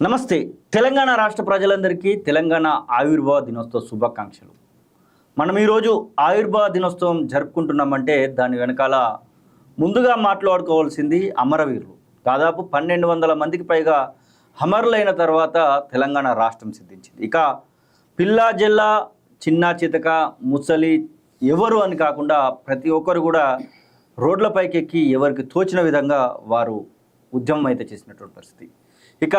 నమస్తే. తెలంగాణ రాష్ట్ర ప్రజలందరికీ తెలంగాణ ఆవిర్భావ దినోత్సవ శుభాకాంక్షలు. మనం ఈరోజు ఆవిర్భావ దినోత్సవం జరుపుకుంటున్నామంటే దాని వెనకాల ముందుగా మాట్లాడుకోవాల్సింది అమరవీరులు. దాదాపు 1200 మందికి పైగా అమరులైన తర్వాత తెలంగాణ రాష్ట్రం సిద్ధించింది. ఇక పిల్లా జిల్లా, చిన్నా చితక, ముసలి ఎవరు అని కాకుండా ప్రతి ఒక్కరు కూడా రోడ్లపైకి ఎక్కి ఎవరికి తోచిన విధంగా వారు ఉద్యమం అయితే చేసినటువంటి పరిస్థితి. ఇక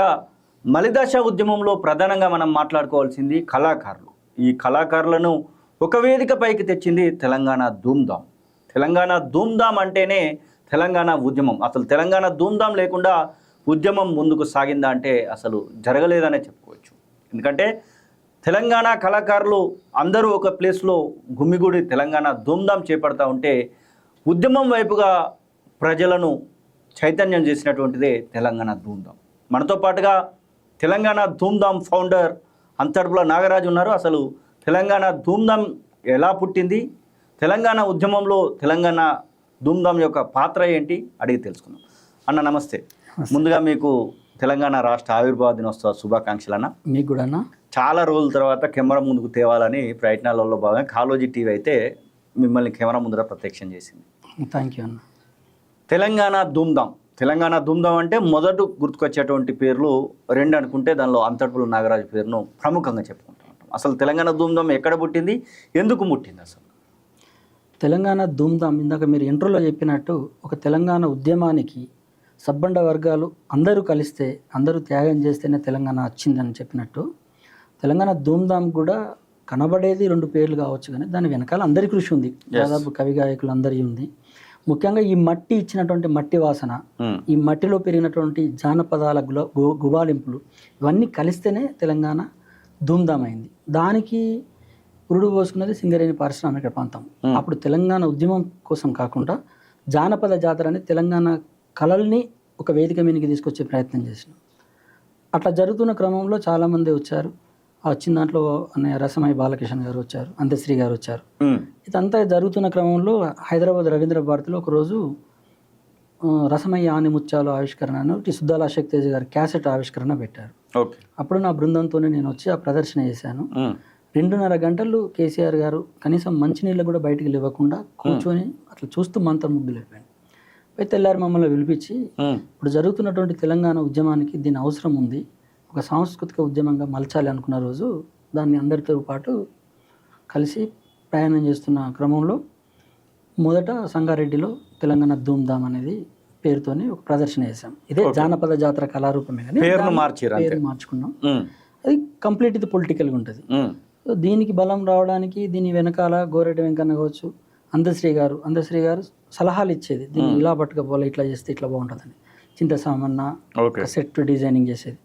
మలిదశ ఉద్యమంలో ప్రధానంగా మనం మాట్లాడుకోవాల్సింది కళాకారులు. ఈ కళాకారులను ఒక వేదిక పైకి తెచ్చింది తెలంగాణ ధూమ్ధామ్. తెలంగాణ ధూమ్ధామ్ అంటేనే తెలంగాణ ఉద్యమం. అసలు తెలంగాణ ధూమ్ధామ్ లేకుండా ఉద్యమం ముందుకు సాగిందా అంటే అసలు జరగలేదనే చెప్పుకోవచ్చు. ఎందుకంటే తెలంగాణ కళాకారులు అందరూ ఒక ప్లేస్లో గుమ్మిగూడి తెలంగాణ ధూమ్ధామ్ చేపడతా ఉంటే ఉద్యమం వైపుగా ప్రజలను చైతన్యం చేసినటువంటిదే తెలంగాణ ధూమ్ధామ్. మనతో పాటుగా తెలంగాణ ధూమ్ధామ్ ఫౌండర్ అంతర్పుల నాగరాజు ఉన్నారు. అసలు తెలంగాణ ధూమ్ధామ్ ఎలా పుట్టింది, తెలంగాణ ఉద్యమంలో తెలంగాణ ధూమ్ధామ్ యొక్క పాత్ర ఏంటి అడిగి తెలుసుకుందాం. అన్న నమస్తే. ముందుగా మీకు తెలంగాణ రాష్ట్ర ఆవిర్భావ దినోత్సవ శుభాకాంక్షలు అన్న. మీకు కూడా అన్న. చాలా రోజుల తర్వాత కెమెరా ముందుకు తేవాలని ప్రయత్నాలలో భాగంగా కాలోజీ టీవీ అయితే మిమ్మల్ని కెమెరా ముందర ప్రత్యక్షం చేసింది. థ్యాంక్ యూ అన్న. తెలంగాణ ధూమ్ధామ్, తెలంగాణ ధూమ్ధామ్ అంటే మొదట గుర్తుకొచ్చేటువంటి పేర్లు రెండు అనుకుంటే దానిలో అంతర్పుల నాగరాజు పేరును ప్రముఖంగా చెప్పుకుంటూ ఉంటాం. అసలు తెలంగాణ ధూమ్ధామ్ ఎక్కడ పుట్టింది, ఎందుకు పుట్టింది? అసలు తెలంగాణ ధూమ్ధామ్ ఇందాక మీరు ఇంట్రోలో చెప్పినట్టు ఒక తెలంగాణ ఉద్యమానికి సబ్బండ వర్గాలు అందరూ కలిస్తే, అందరూ త్యాగం చేస్తేనే తెలంగాణ వచ్చిందని చెప్పినట్టు తెలంగాణ ధూమ్ధామ్ కూడా కనబడేది రెండు పేర్లు కావచ్చు, కానీ దాని వెనకాల అందరి కృషి ఉంది. దాదాపు కవి గాయకులు అందరి ఉంది. ముఖ్యంగా ఈ మట్టి ఇచ్చినటువంటి మట్టి వాసన, ఈ మట్టిలో పెరిగినటువంటి జానపదాల గుబాలింపులు ఇవన్నీ కలిస్తేనే తెలంగాణ ధూమ్ధామ్ అయింది. దానికి పురుడు పోసుకున్నది సింగరేణి పారిశ్రామిక ప్రాంతం. అప్పుడు తెలంగాణ ఉద్యమం కోసం కాకుండా జానపద జాతర అని తెలంగాణ కళల్ని ఒక వేదిక మీదకి తీసుకొచ్చే ప్రయత్నం చేసినాం. అట్లా జరుగుతున్న క్రమంలో చాలామంది వచ్చారు. ఆ వచ్చిన దాంట్లో రసమయ్య బాలకిషన్ గారు వచ్చారు, అంత్యశ్రీ గారు వచ్చారు. ఇదంతా జరుగుతున్న క్రమంలో హైదరాబాద్ రవీంద్ర భారతిలో ఒకరోజు రసమయ్య ఆని ముత్యాలు ఆవిష్కరణ అని సుద్దాల అశోక్ తేజ్ గారి క్యాసెట్ ఆవిష్కరణ పెట్టారు. అప్పుడు నా బృందంతోనే నేను వచ్చి ఆ ప్రదర్శన చేశాను. 2.5 గంటలు కేసీఆర్ గారు కనీసం మంచినీళ్ళు కూడా బయటికి లేవకుండా కూర్చొని అట్లా చూస్తూ మంత్రముగ్ధులైపోయాను. అయితే తెల్లారి మమ్మల్ని పిలిపించి ఇప్పుడు జరుగుతున్నటువంటి తెలంగాణ ఉద్యమానికి దీని అవసరం ఉంది, ఒక సాంస్కృతిక ఉద్యమంగా మలచాలి అనుకున్న రోజు దాన్ని అందరితో పాటు కలిసి ప్రయాణం చేస్తున్న క్రమంలో మొదట సంగారెడ్డిలో తెలంగాణ ధూమ్ధామ్ అనేది పేరుతోని ఒక ప్రదర్శన చేశాం. ఇదే జానపద జాతర కళారూపమే, కానీ పేరు మార్చుకున్నాం. అది కంప్లీట్ ఇది పొలిటికల్గా ఉంటుంది. సో దీనికి బలం రావడానికి దీని వెనకాల గోరెడ్డి వెంకన్న కావచ్చు, అంత్యశ్రీ గారు సలహాలు ఇచ్చేది. దీన్ని ఇలా పట్టుకపోవాలి, ఇట్లా చేస్తే ఇట్లా బాగుంటుందని. చింత సామన్న సెట్ డిజైనింగ్ చేసేది.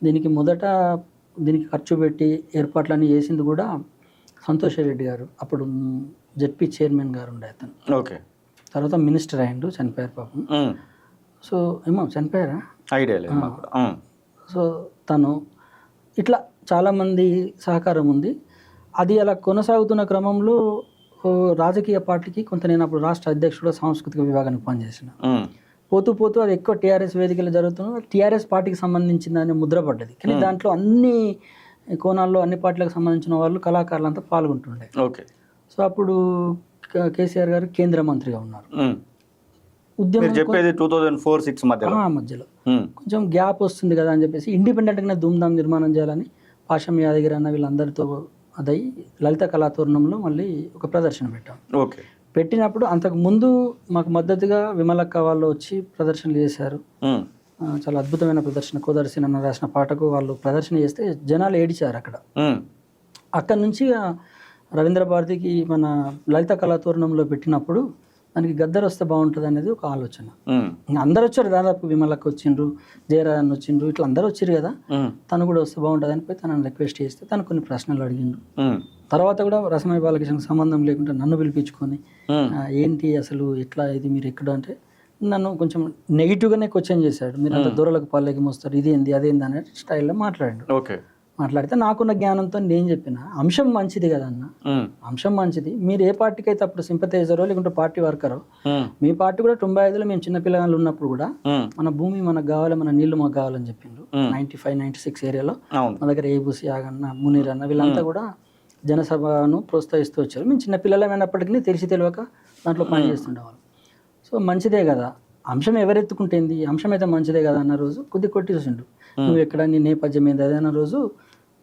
దీనికి ఖర్చు పెట్టి ఏర్పాట్లన్నీ చేసింది కూడా సంతోష్ రెడ్డి గారు, అప్పుడు జెడ్పీ చైర్మన్ గారు ఉండే అతను. తర్వాత మినిస్టర్ అయ్యిండు, చనిపోయారు పాపం. సో ఏమో చనిపోయారా ఐడియా లేదు. సో తను ఇట్లా చాలామంది సహకారం ఉంది. అది అలా కొనసాగుతున్న క్రమంలో రాజకీయ పార్టీకి కొంత, నేను అప్పుడు రాష్ట్ర అధ్యక్షుడు సాంస్కృతిక విభాగానికి పనిచేసిన, పోతూ అది ఎక్కువ టీఆర్ఎస్ వేదికలు జరుగుతున్నా టీఆర్ఎస్ పార్టీకి సంబంధించిందని ముద్రపడ్డది. కానీ దాంట్లో అన్ని కోణాల్లో అన్ని పార్టీలకు సంబంధించిన వాళ్ళు కళాకారులంతా పాల్గొంటుండే. సో అప్పుడు కేసీఆర్ గారు కేంద్ర మంత్రిగా ఉన్నారు. ఉద్యమం 2004-06 మధ్యలో కొంచెం గ్యాప్ వస్తుంది కదా అని చెప్పేసి ఇండిపెండెంట్గానే ధూమ్ధామ్ నిర్మాణం చేయాలని పాషం యాదగిరి అన్న వీళ్ళందరితో అదై లలిత కళాతోరణంలో మళ్ళీ ఒక ప్రదర్శన పెట్టాం. పెట్టినప్పుడు అంతకు ముందు మాకు మద్దతుగా విమలక్క వాళ్ళు వచ్చి ప్రదర్శనలు చేశారు. చాలా అద్భుతమైన ప్రదర్శన. కోదర్శన్ అన్న రాసిన పాటకు వాళ్ళు ప్రదర్శన చేస్తే జనాలు ఏడిచారు. అక్కడ నుంచి రవీంద్ర భారతికి మన లలిత కళాతోరణంలో పెట్టినప్పుడు దానికి గద్దరు వస్తే బాగుంటుంది అనేది ఒక ఆలోచన. అందరు వచ్చారు, దాదాపు విమలక్క వచ్చిండ్రు, జయరాజన్ వచ్చిండ్రు, ఇట్లా అందరూ వచ్చారు కదా, తను కూడా వస్తే బాగుంటుంది అని పోయి తనని రిక్వెస్ట్ చేస్తే తను కొన్ని ప్రశ్నలు అడిగిండు. తర్వాత కూడా రసమయ్య బాలకృష్ణకి సంబంధం లేకుండా నన్ను పిలిపించుకొని ఏంటి అసలు ఎట్లా ఇది మీరు ఎక్కడ అంటే నన్ను కొంచెం నెగిటివ్గానే క్వశ్చన్ చేశాడు. మీరు అంత దూరాలకు పాలకి మోస్తారు, ఇదేంది అదేంది అనే స్టైల్లో మాట్లాడాడు. మాట్లాడితే నాకున్న జ్ఞానంతో నేను చెప్పిన అంశం మంచిది కదా అన్న, అంశం మంచిది. మీరు ఏ పార్టీకి అయితే అప్పుడు సింపథైజరో లేకుంటే పార్టీ వర్కరో, మీ పార్టీ కూడా 95లో మేము చిన్న పిల్లలు ఉన్నప్పుడు కూడా మన భూమి మనకు కావాలి, మన నీళ్లు మాకు కావాలని చెప్పిండ్రు. 95, 96 ఏరియాలో మన దగ్గర ఏబుసి ఆగన్న, మునీర్ అన్న వీళ్ళంతా కూడా జనసభను ప్రోత్సహిస్తూ వచ్చారు. మేము చిన్న పిల్లలమైనప్పటికీ తెలిసి తెలియక దాంట్లో పనిచేస్తుండేవాళ్ళం. సో మంచిదే కదా, అంశం ఎవరెత్తుకుంటేంది, అంశం అయితే మంచిదే కదా అన్న రోజు కొద్ది కొట్టి చూసిండు. నువ్వు ఎక్కడ, నీ నేపథ్యం ఏంది అదే అన్న రోజు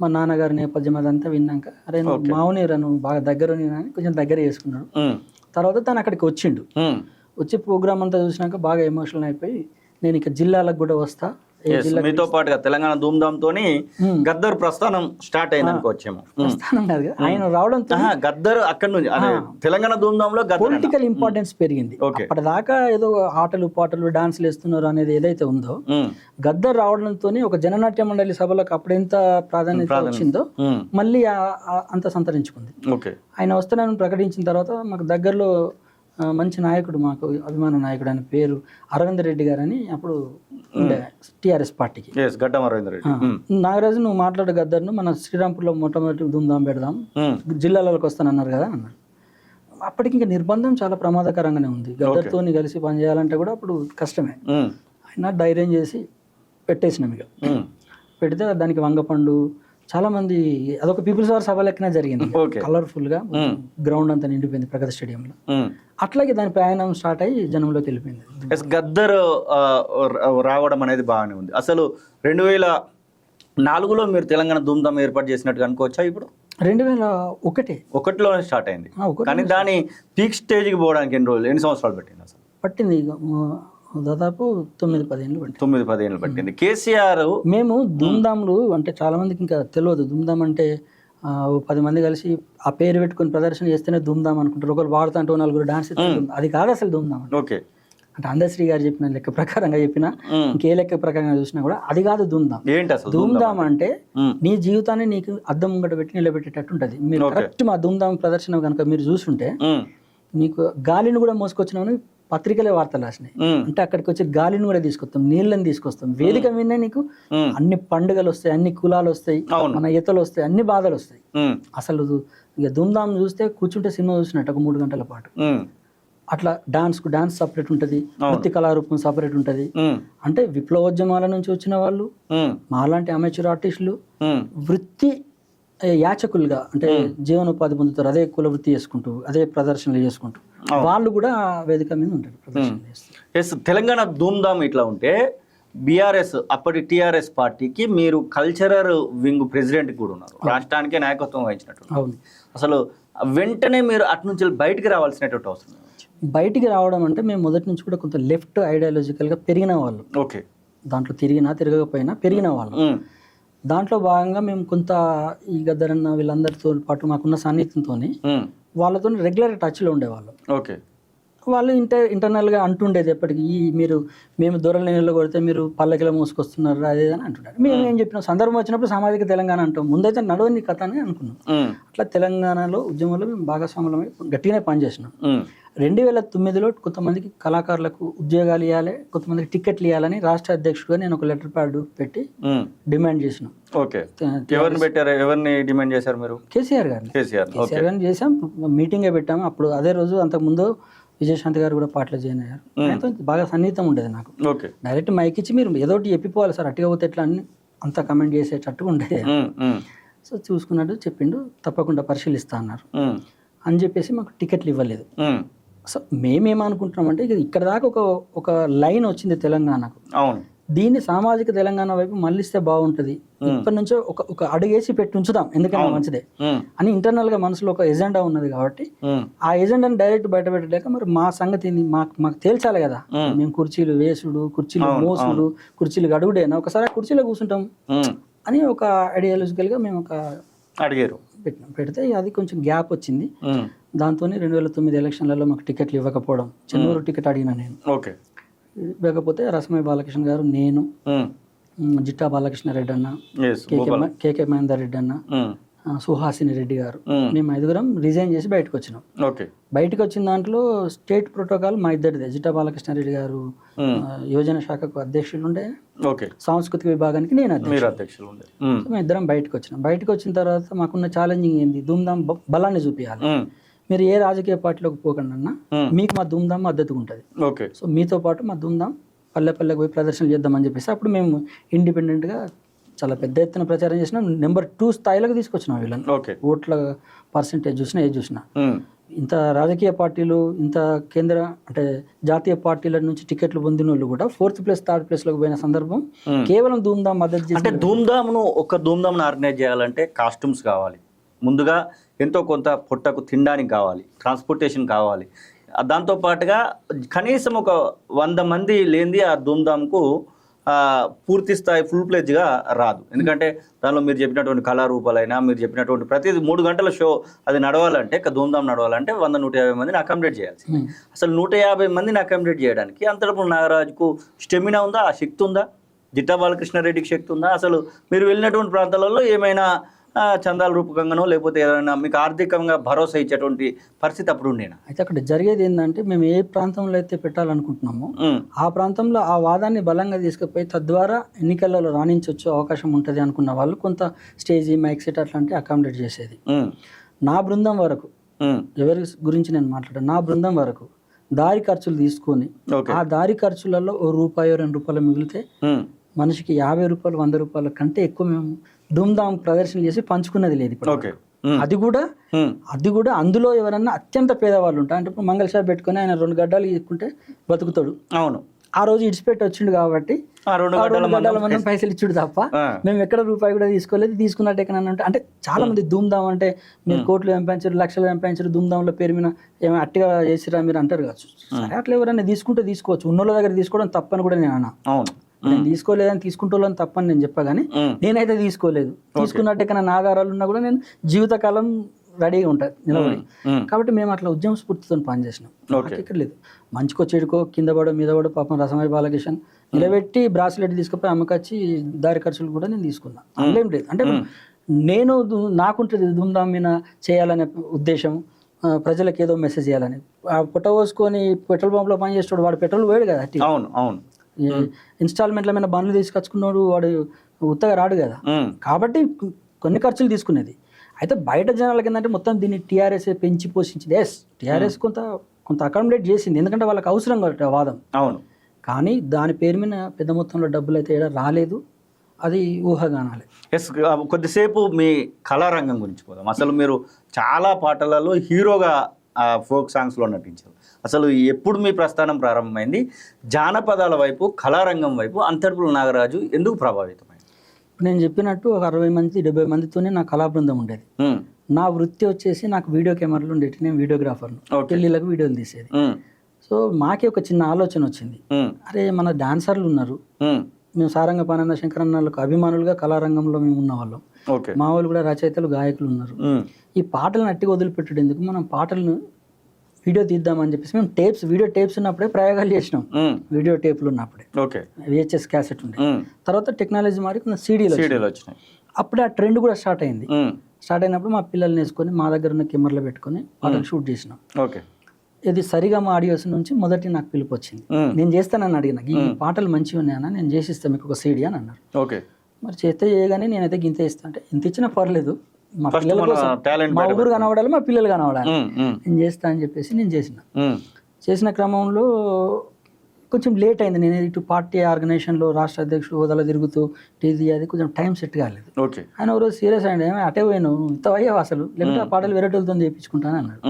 మా నాన్నగారి నేపథ్యం అదంతా విన్నాక, అరే నువ్వు మావునిరా, నువ్వు బాగా దగ్గర అని కొంచెం దగ్గర చేసుకున్నాడు. తర్వాత తను అక్కడికి వచ్చిండు. వచ్చి ప్రోగ్రామ్ అంతా చూసినాక బాగా ఎమోషనల్ అయిపోయి, నేను ఇక జిల్లాలకు కూడా వస్తా, మీతో పాటుగా తెలంగాణ ధూమ్ధామ్తోని గద్దర్ ప్రస్థానం స్టార్ట్ అయింది అనుకోవచ్చేమో. ప్రస్థానం కాదు కదా, ఆయన రావడంతో గద్దర్ అక్కడ నుంచి తెలంగాణ ధూమ్ధాంలో పొలిటికల్ ఇంపార్టెన్స్ పెరిగింది. అప్పటిదాకా ఏదో ఆటలు పాటలు డాన్సులు వేస్తున్నారు అనేది ఏదైతే ఉందో, గద్దర్ రావడంతో ఒక జననాట్య మండలి సభలకు అప్పుడెంత ప్రాధాన్యత వచ్చిందో మళ్ళీ అంత సంతరించుకుంది. ఆయన వస్తానని ప్రకటించిన తర్వాత మాకు దగ్గరలో మంచి నాయకుడు, మాకు అభిమాన నాయకుడు, ఆయన పేరు అరవింద్ రెడ్డి గారు అని అప్పుడు ఉండే టీఆర్ఎస్ పార్టీకి. నాగరాజు నువ్వు మాట్లాడే గద్దర్ను మన శ్రీరాంపూర్లో మొట్టమొదటి ధూమ్ధాం పెడదాం, జిల్లాలకు వస్తానన్నారు కదా అన్నారు. అప్పటికి ఇంకా నిర్బంధం చాలా ప్రమాదకరంగానే ఉంది. గద్దర్తో కలిసి పనిచేయాలంటే కూడా అప్పుడు కష్టమే. ఆయన ధైర్యం చేసి పెట్టేసినాం. ఇక పెడితే దానికి వంగపండు చాలా మంది, అదొక పీపుల్స్ వార్ సభ లెక్కనే జరిగింది. కలర్ఫుల్ గా గ్రౌండ్ అంతా నిండిపోయింది ప్రగతి స్టేడియంలో. అట్లాగే దాని ప్రయాణం స్టార్ట్ అయ్యి జనంలోకి వెళ్ళిపోయింది. గద్దర్ రావడం అనేది బాగానే ఉంది. అసలు 2004లో మీరు తెలంగాణ ధూమ్ధాం ఏర్పాటు చేసినట్టుగా అనుకోవచ్చా? ఇప్పుడు 2001లో స్టార్ట్ అయింది, కానీ దాని పీక్ స్టేజ్కి పోవడానికి ఎన్ని సంవత్సరాలు పట్టింది? అసలు పట్టింది దాదాపు 9-10 ఏళ్ళు పట్టింది. 9-10 ఏళ్ళు పట్టింది. కేసీఆర్ మేము ధూమ్ధాంలు అంటే చాలా మందికి ఇంకా తెలియదు. ధూమ్ధాం అంటే 10 మంది కలిసి ఆ పేరు పెట్టుకుని ప్రదర్శన చేస్తేనే ధూమ్ధాం అనుకుంటారు. ఒకరు వాడుతా అంటే 4 డాన్స్, అది కాదు అసలు ధూమ్ధాం అంటే. అంటే అందశ్రీ గారు చెప్పిన లెక్క ప్రకారంగా చెప్పినా, ఇంకే లెక్క ప్రకారంగా చూసినా కూడా అది కాదు ధూమ్ధాం. ధూమ్ధాం అంటే నీ జీవితాన్ని నీకు అద్దం ముంగట పెట్టి నిలబెట్టేటట్టు ఉంటుంది. మీరు కరెక్ట్ మా ధూమ్ధాం ప్రదర్శన కనుక మీరు చూసుంటే, మీకు గాలిని కూడా మోసుకొచ్చినామని పత్రికలే వార్తలు రాసినాయి. అంటే అక్కడికి వచ్చి గాలిని కూడా తీసుకొస్తాం, నీళ్ళని తీసుకొస్తాం. వేదిక మీద నీకు అన్ని పండుగలు వస్తాయి, అన్ని కులాలు వస్తాయి, మన ఈతలు వస్తాయి, అన్ని బాధలు వస్తాయి. అసలు ఇక ధూమ్ధాం చూస్తే కూర్చుంటే సినిమా చూసినట్టు ఒక 3 గంటల పాటు. అట్లా డాన్స్ కు డాన్స్ సపరేట్ ఉంటది, వృత్తి కళారూపం సపరేట్ ఉంటది. అంటే విప్లవోద్యమాల నుంచి వచ్చిన వాళ్ళు, మాలాంటి అమెచ్యూర్ ఆర్టిస్టులు వృత్తి యాచకులుగా అంటే జీవనోపాధి పొందుతారు. అదే కుల వృత్తి చేసుకుంటూ, అదే ప్రదర్శనలు చేసుకుంటూ వాళ్ళు కూడా వేదిక మీద ఉంటారు, ప్రదర్శనలు చేస్తారు. తెలంగాణ ధూమ్ధాం ఇట్లా ఉంటే బీఆర్ఎస్ అప్పటి టీఆర్ఎస్ పార్టీకి మీరు కల్చరల్ వింగ్ ప్రెసిడెంట్ కూడా ఉన్నారు, రాష్ట్రానికే నాయకత్వం వహించినట్టు. అవును. అసలు వెంటనే మీరు అటు నుంచి బయటికి రావాల్సినటువంటి అవసరం. బయటికి రావడం అంటే మేము మొదటి నుంచి కూడా కొంత లెఫ్ట్ ఐడియాలజికల్గా పెరిగిన వాళ్ళు. దాంట్లో తిరగకపోయినా పెరిగిన వాళ్ళు. దాంట్లో భాగంగా మేము కొంత ఈ గద్దరన్న వీళ్ళందరితో పాటు మాకున్న సాన్నిధ్యంతో వాళ్ళతో రెగ్యులర్ టచ్లో ఉండేవాళ్ళం. వాళ్ళు ఇంటర్నల్గా అంటుండేది ఎప్పటికీ, మేము దొరల నీళ్ళు కొడితే మీరు పల్లకిలో మోసుకొస్తున్నారు అదే అని అంటున్నారు. మేము ఏం చెప్పినాం, సందర్భం వచ్చినప్పుడు సామాజిక తెలంగాణ అంటాం, ముందైతే నడవని కథ అని అనుకున్నాం. అట్లా తెలంగాణలో ఉద్యమంలో మేము భాగస్వాములమై గట్టిగానే పనిచేసినాం. 2009లో కొంతమందికి కళాకారులకు ఉద్యోగాలు ఇవ్వాలి, కొంతమందికి టికెట్లు ఇవ్వాలని రాష్ట్ర అధ్యక్షుడిగా నేను ఒక లెటర్ ప్యాడ్ పెట్టి డిమాండ్ చేసినాం. ఎవరిని పెట్టారు, ఎవరిని డిమాండ్ చేశారు మీరు? కేసీఆర్ గారిని చేసాం. మీటింగే పెట్టాము. అప్పుడు అదే రోజు అంతకుముందు విజయశాంతి గారు కూడా పాటలు జాయిన్ అయ్యారు. ఆయనతో బాగా సన్నిహితం ఉండేది నాకు. డైరెక్ట్ మైక్ ఇచ్చి మీరు ఏదోటి చెప్పిపోవాలి సార్, అట్టిగా పోతే ఎట్లా అని అంతా కమెంట్ చేసేటట్టుగా ఉండేది. సో చూసుకున్నాడు, చెప్పిండు తప్పకుండా పరిశీలిస్తా అన్నారు అని చెప్పేసి మాకు టికెట్లు ఇవ్వలేదు. సో మేమేమనుకుంటున్నామంటే ఇక్కడ దాకా ఒక లైన్ వచ్చింది తెలంగాణకు, దీన్ని సామాజిక తెలంగాణ వైపు మళ్ళిస్తే బాగుంటుంది, ఇప్పటి నుంచో ఒక అడుగేసి పెట్టి ఉంచుదాం, ఎందుకంటే మంచిదే అని ఇంటర్నల్ గా మనసులో ఒక ఎజెండా ఉన్నది. కాబట్టి ఆ ఎజెండాని డైరెక్ట్ బయట పెట్టలేక మరి మా సంగతి మాకు తేల్చాలి కదా. మేము కుర్చీలు వేసుడు, కుర్చీలు మోసుడు, కుర్చీలు అడుగుడేనా, ఒకసారి కుర్చీలో కూర్చుంటాం అని ఒక ఐడియాలజికల్ గా మేము ఒక అడిగారు పెడితే అది కొంచెం గ్యాప్ వచ్చింది. దాంతో 2009 ఎలక్షన్లలో మాకు టికెట్లు ఇవ్వకపోవడం, చెన్నూరు టికెట్ అడిగినా నేను, ఇవ్వకపోతే రసమయ్య బాలకృష్ణ గారు, నేను, జిట్టా బాలకృష్ణ రెడ్డి అన్న, కేకే మహేందర్ రెడ్డి అన్న, సుహాసిని రెడ్డి గారు, ఉమ్. మేము 5గురం రిజైన్ చేసి బయటకు వచ్చినాం. ఓకే. బయటకు వచ్చిన దాంట్లో స్టేట్ ప్రోటోకాల్ మా ఇద్దరిదే. జిట్టా బాలకృష్ణారెడ్డి గారు యోజన శాఖకు అధ్యక్షులు ఉండే, ఓకే. సాంస్కృతిక విభాగానికి నేను మీరు అధ్యక్షుడు. అధ్యక్షులు ఉండే. మేము ఇద్దరం బయటకు వచ్చినాం. బయటకు వచ్చిన తర్వాత మాకున్న ఛాలెంజింగ్ ఏంది, ధూమ్ధామ్ బలాన్ని చూపించాలి. మీరు ఏ రాజకీయ పార్టీలోకి పోకండి అన్న, మీకు మా ధూమ్ధామ్ మద్దతుగా ఉంటుంది. ఓకే. సో మీతో పాటు మా ధూమ్ధామ్ పల్లె పల్లెకి పోయి ప్రదర్శనలు చేద్దామని చెప్పేసి అప్పుడు మేము ఇండిపెండెంట్గా చాలా పెద్ద ఎత్తున ప్రచారం చేసినాం. నెంబర్ 2 స్థాయిలోకి తీసుకొచ్చినాం వీళ్ళని. ఓకే. ఓట్ల పర్సంటేజ్ చూసినా ఏది చూసినా. ఇంత రాజకీయ పార్టీలు, ఇంత కేంద్ర అంటే జాతీయ పార్టీల నుంచి టికెట్లు పొందిన వాళ్ళు కూడా 4th ప్లేస్ 3rd ప్లేస్లోకి పోయిన సందర్భం కేవలం ధూమ్ధామ్ మద్దతు అంటే చేసి. ధూమ్ధామ్ను ఆర్గనైజ్ చేయాలంటే కాస్ట్యూమ్స్ కావాలి, ముందుగా ఎంతో కొంత పొట్టకు తినడానికి కావాలి, ట్రాన్స్పోర్టేషన్ కావాలి. దాంతో పాటుగా కనీసం ఒక 100 మంది లేనిది ఆ ధూమ్ధామ్కు పూర్తి స్థాయి ఫుల్ ప్లేజ్గా రాదు. ఎందుకంటే దానిలో మీరు చెప్పినటువంటి కళారూపాలైనా, మీరు చెప్పినటువంటి ప్రతిదీ 3 గంటల షో అది నడవాలంటే, ధూమ్ధామ్ నడవాలంటే 100-150 మందిని అకామిడేట్ చేయాల్సి. అసలు 150 మందిని అకామిడేట్ చేయడానికి అంతటప్పుడు నాగరాజుకు స్టెమినా ఉందా, ఆ శక్తి ఉందా? జిట్టా బాలకృష్ణారెడ్డికి శక్తి ఉందా? అసలు మీరు వెళ్ళినటువంటి ప్రాంతాలలో ఏమైనా చందాల రూపకంగానో లేకపోతే ఏదైనా మీకు ఆర్థికంగా భరోసా ఇచ్చేటువంటి పరిస్థితి అప్పుడు ఉండేనా? అయితే అక్కడ జరిగేది ఏంటంటే, మేము ఏ ప్రాంతంలో అయితే పెట్టాలనుకుంటున్నామో ఆ ప్రాంతంలో ఆ వాదాన్ని బలంగా తీసుకుపోయి తద్వారా ఎన్నికలలో రాణించవచ్చు, అవకాశం ఉంటుంది అనుకున్న వాళ్ళు కొంత స్టేజీ, మైక్ సెట్ అట్లాంటి అకామిడేట్ చేసేది. నా బృందం వరకు, ఎవరి గురించి నేను మాట్లాడాను, నా బృందం వరకు దారి ఖర్చులు తీసుకొని ఆ దారి ఖర్చులలో ₹1-2 మిగిలితే మనిషికి ₹50, ₹100 కంటే ఎక్కువ మేము ధూమ్ధామ్ ప్రదర్శనలు చేసి పంచుకున్నది లేదు ఇప్పుడు. అది కూడా అందులో ఎవరన్నా అత్యంత పేదవాళ్ళు ఉంటారు. అంటే ఇప్పుడు మంగళ షాప్ పెట్టుకుని ఆయన 2 గడ్డలు తీసుకుంటే బతుకుతాడు. అవును. ఆ రోజు ఇడిచిపెట్టి వచ్చిండు కాబట్టి ఆ 2 గడ్డల మనం పైసలు ఇచ్చుడు తప్ప మేము ఎక్కడ రూపాయి కూడా తీసుకోలేదు. తీసుకున్నట్టు ఎక్కడ అంటే చాలా మంది ధూమ్ధామ్ అంటే మీరు కోట్లు సంపాదించారు, లక్షలు సంపాదించారు, ధూమ్ధామ్లో పేరు మీద ఏమైనా అట్టిగా చేసిరా మీరు అంటారు కావచ్చు. సరే, అట్లా ఎవరైనా తీసుకుంటే తీసుకోవచ్చు. ఉన్నోళ్ళ దగ్గర తీసుకోవడం తప్పని కూడా నేను అన్నా. అవును. నేను తీసుకోలేదని తీసుకుంటోళ్ళని తప్పని నేను చెప్పగానే నేనైతే తీసుకోలేదు. తీసుకున్నట్టు ఎక్కడైనా ఆధారాలు ఉన్నా కూడా నేను జీవితకాలం రెడీగా ఉంటుంది నిలబడి. కాబట్టి మేము అట్లా ఉద్యమ స్ఫూర్తితో పనిచేసినాం. ఇక్కడ లేదు మంచికో చెడుకో కింద పడో మీద పడో పాపం రసమయ్య బాలకృష్ణ నిలబెట్టి బ్రాస్లెట్ తీసుకుపోయి అమ్మకొచ్చి దారి ఖర్చులు కూడా నేను తీసుకున్నా. అందులో లేదు అంటే నేను నాకుంటుంది ధూమ్ధామ్ మీద చేయాలనే ఉద్దేశం, ప్రజలకు ఏదో మెసేజ్ చేయాలని. పుట్ట పోసుకొని పెట్రోల్ పంప్లో పని చేస్తాడు వాడు పెట్రోల్ పోయాడు కదా. అవును అవును. ఇన్స్టాల్మెంట్ల మీద బండ్లు తీసుకొచ్చుకున్నాడు వాడు ఉత్తగా రాడు కదా. కాబట్టి కొన్ని ఖర్చులు తీసుకునేది. అయితే బయట జనాలకి ఏంటంటే మొత్తం దీన్ని టీఆర్ఎస్ పెంచి పోషించింది. ఎస్, టీఆర్ఎస్ కొంత అకామిడేట్ చేసింది, ఎందుకంటే వాళ్ళకి అవసరం కాబట్టి వాదం. అవును. కానీ దాని పేరు మీద పెద్ద మొత్తంలో డబ్బులు అయితే రాలేదు. అది ఊహాగానాలే. ఎస్, కొద్దిసేపు మీ కళారంగం గురించి పోదాం. అసలు మీరు చాలా పాటలలో హీరోగా ఫోక్ సాంగ్స్లో నటించారు. అసలు ఎప్పుడు మీ ప్రస్థానం ప్రారంభమైంది? జానపదాల వైపు, కళారంగం వైపు అంతర్పుల నాగరాజు ఎందుకు ప్రభావితమైంది? నేను చెప్పినట్టు ఒక 60 మంది 70 మందితోనే నా కళా బృందం ఉండేది. నా వృత్తి వచ్చేసి నాకు వీడియో కెమెరాలు ఉండేవి. నేను వీడియోగ్రాఫర్ను, పెళ్ళిళ్ళకు వీడియోలు తీసేది. సో మాకే ఒక చిన్న ఆలోచన వచ్చింది, అరే మన డాన్సర్లు ఉన్నారు, మేము సారంగపానన్న శంకరన్నలకు అభిమానులుగా కళారంగంలో మేము ఉన్నవాళ్ళం, మా వాళ్ళు కూడా రచయితలు గాయకులు ఉన్నారు. ఈ పాటలను అట్టిగా వదిలిపెట్టడం ఎందుకు, మనం పాటలను వీడియో తీద్దామని చెప్పేసి మేము వీడియో టేప్స్ ఉన్నప్పుడే ప్రయోగాలు చేసినాం. వీడియో టేపులు ఉన్నప్పుడే VHS క్యాసెట్ ఉండే. తర్వాత టెక్నాలజీ మారి కొంచెం సీడీలు వచ్చినాయి. అప్పుడే ఆ ట్రెండ్ కూడా స్టార్ట్ అయింది. స్టార్ట్ అయినప్పుడు మా పిల్లల్ని వేసుకొని మా దగ్గర ఉన్న కెమెరాలో పెట్టుకొని పాటలు షూట్ చేసినాం. ఇది సరిగా మా ఆడియోస్ నుంచి మొదటి నాకు పిలుపు వచ్చింది. నేను చేస్తానని అడిగిన, ఈ పాటలు మంచిగా ఉన్నాయన్నా నేను చేసిస్తాను మీకు ఒక సీడీ అని అన్నారు. మరి చేస్తే చేయగానే నేనైతే గింత ఇస్తా అంటే ఇంత ఇచ్చినా పర్లేదు, మా పిల్లల కోసం, మా ఊరు కనబడాలి, మా పిల్లలు కనబడాలి, నేను చేస్తా అని చెప్పేసి నేను చేసిన క్రమంలో కొంచెం లేట్ అయింది. నేను ఇటు పార్టీ ఆర్గనైజేషన్లో రాష్ట్ర అధ్యక్షుడు హోదాలో తిరుగుతూ అది కొంచెం టైం సెట్ కాలేదు. ఆయన ఒకరోజు సీరియస్ అయ్యండి, అటే పోయాను ఇంత అయ్యావు అసలు, లేకపోతే ఆ పాటలు వేరేటోళ్ళతో చేయించుకుంటాను అన్నాడు.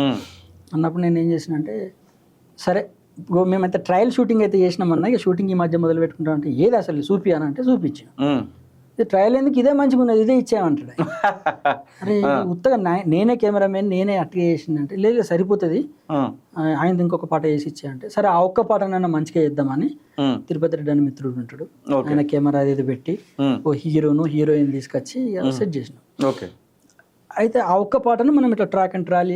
అన్నప్పుడు నేను ఏం చేసిన అంటే, సరే మేమైతే ట్రయల్ షూటింగ్ అయితే చేసినామన్నా, ఇక షూటింగ్ ఈ మధ్య మొదలు పెట్టుకుంటాం అంటే, ఏది అసలు చూపియానంటే చూపించాను. ఇది ట్రయల్ ఎందుకు, ఇదే మంచిగా ఉన్నది, ఇదే ఇచ్చామంటాడు. అరే ఉత్తగా నేనే కెమెరామెన్ నేనే అట్లా చేసిందంటే, లేదు సరిపోతుంది ఆయన ఇంకొక పాట చేసి ఇచ్చాయంటే, సరే ఆ ఒక్క పాటనైనా మంచిగా చేద్దామని తిరుపతి రెడ్డి అని మిత్రుడు ఉంటాడు, ఆయన కెమెరా అది పెట్టి ఓ హీరోయిన్ తీసుకొచ్చి సెట్ చేసినాం. అయితే ఆ ఒక్క పాటను మనం ఇట్లా ట్రాక్ అండ్ ట్రాలీ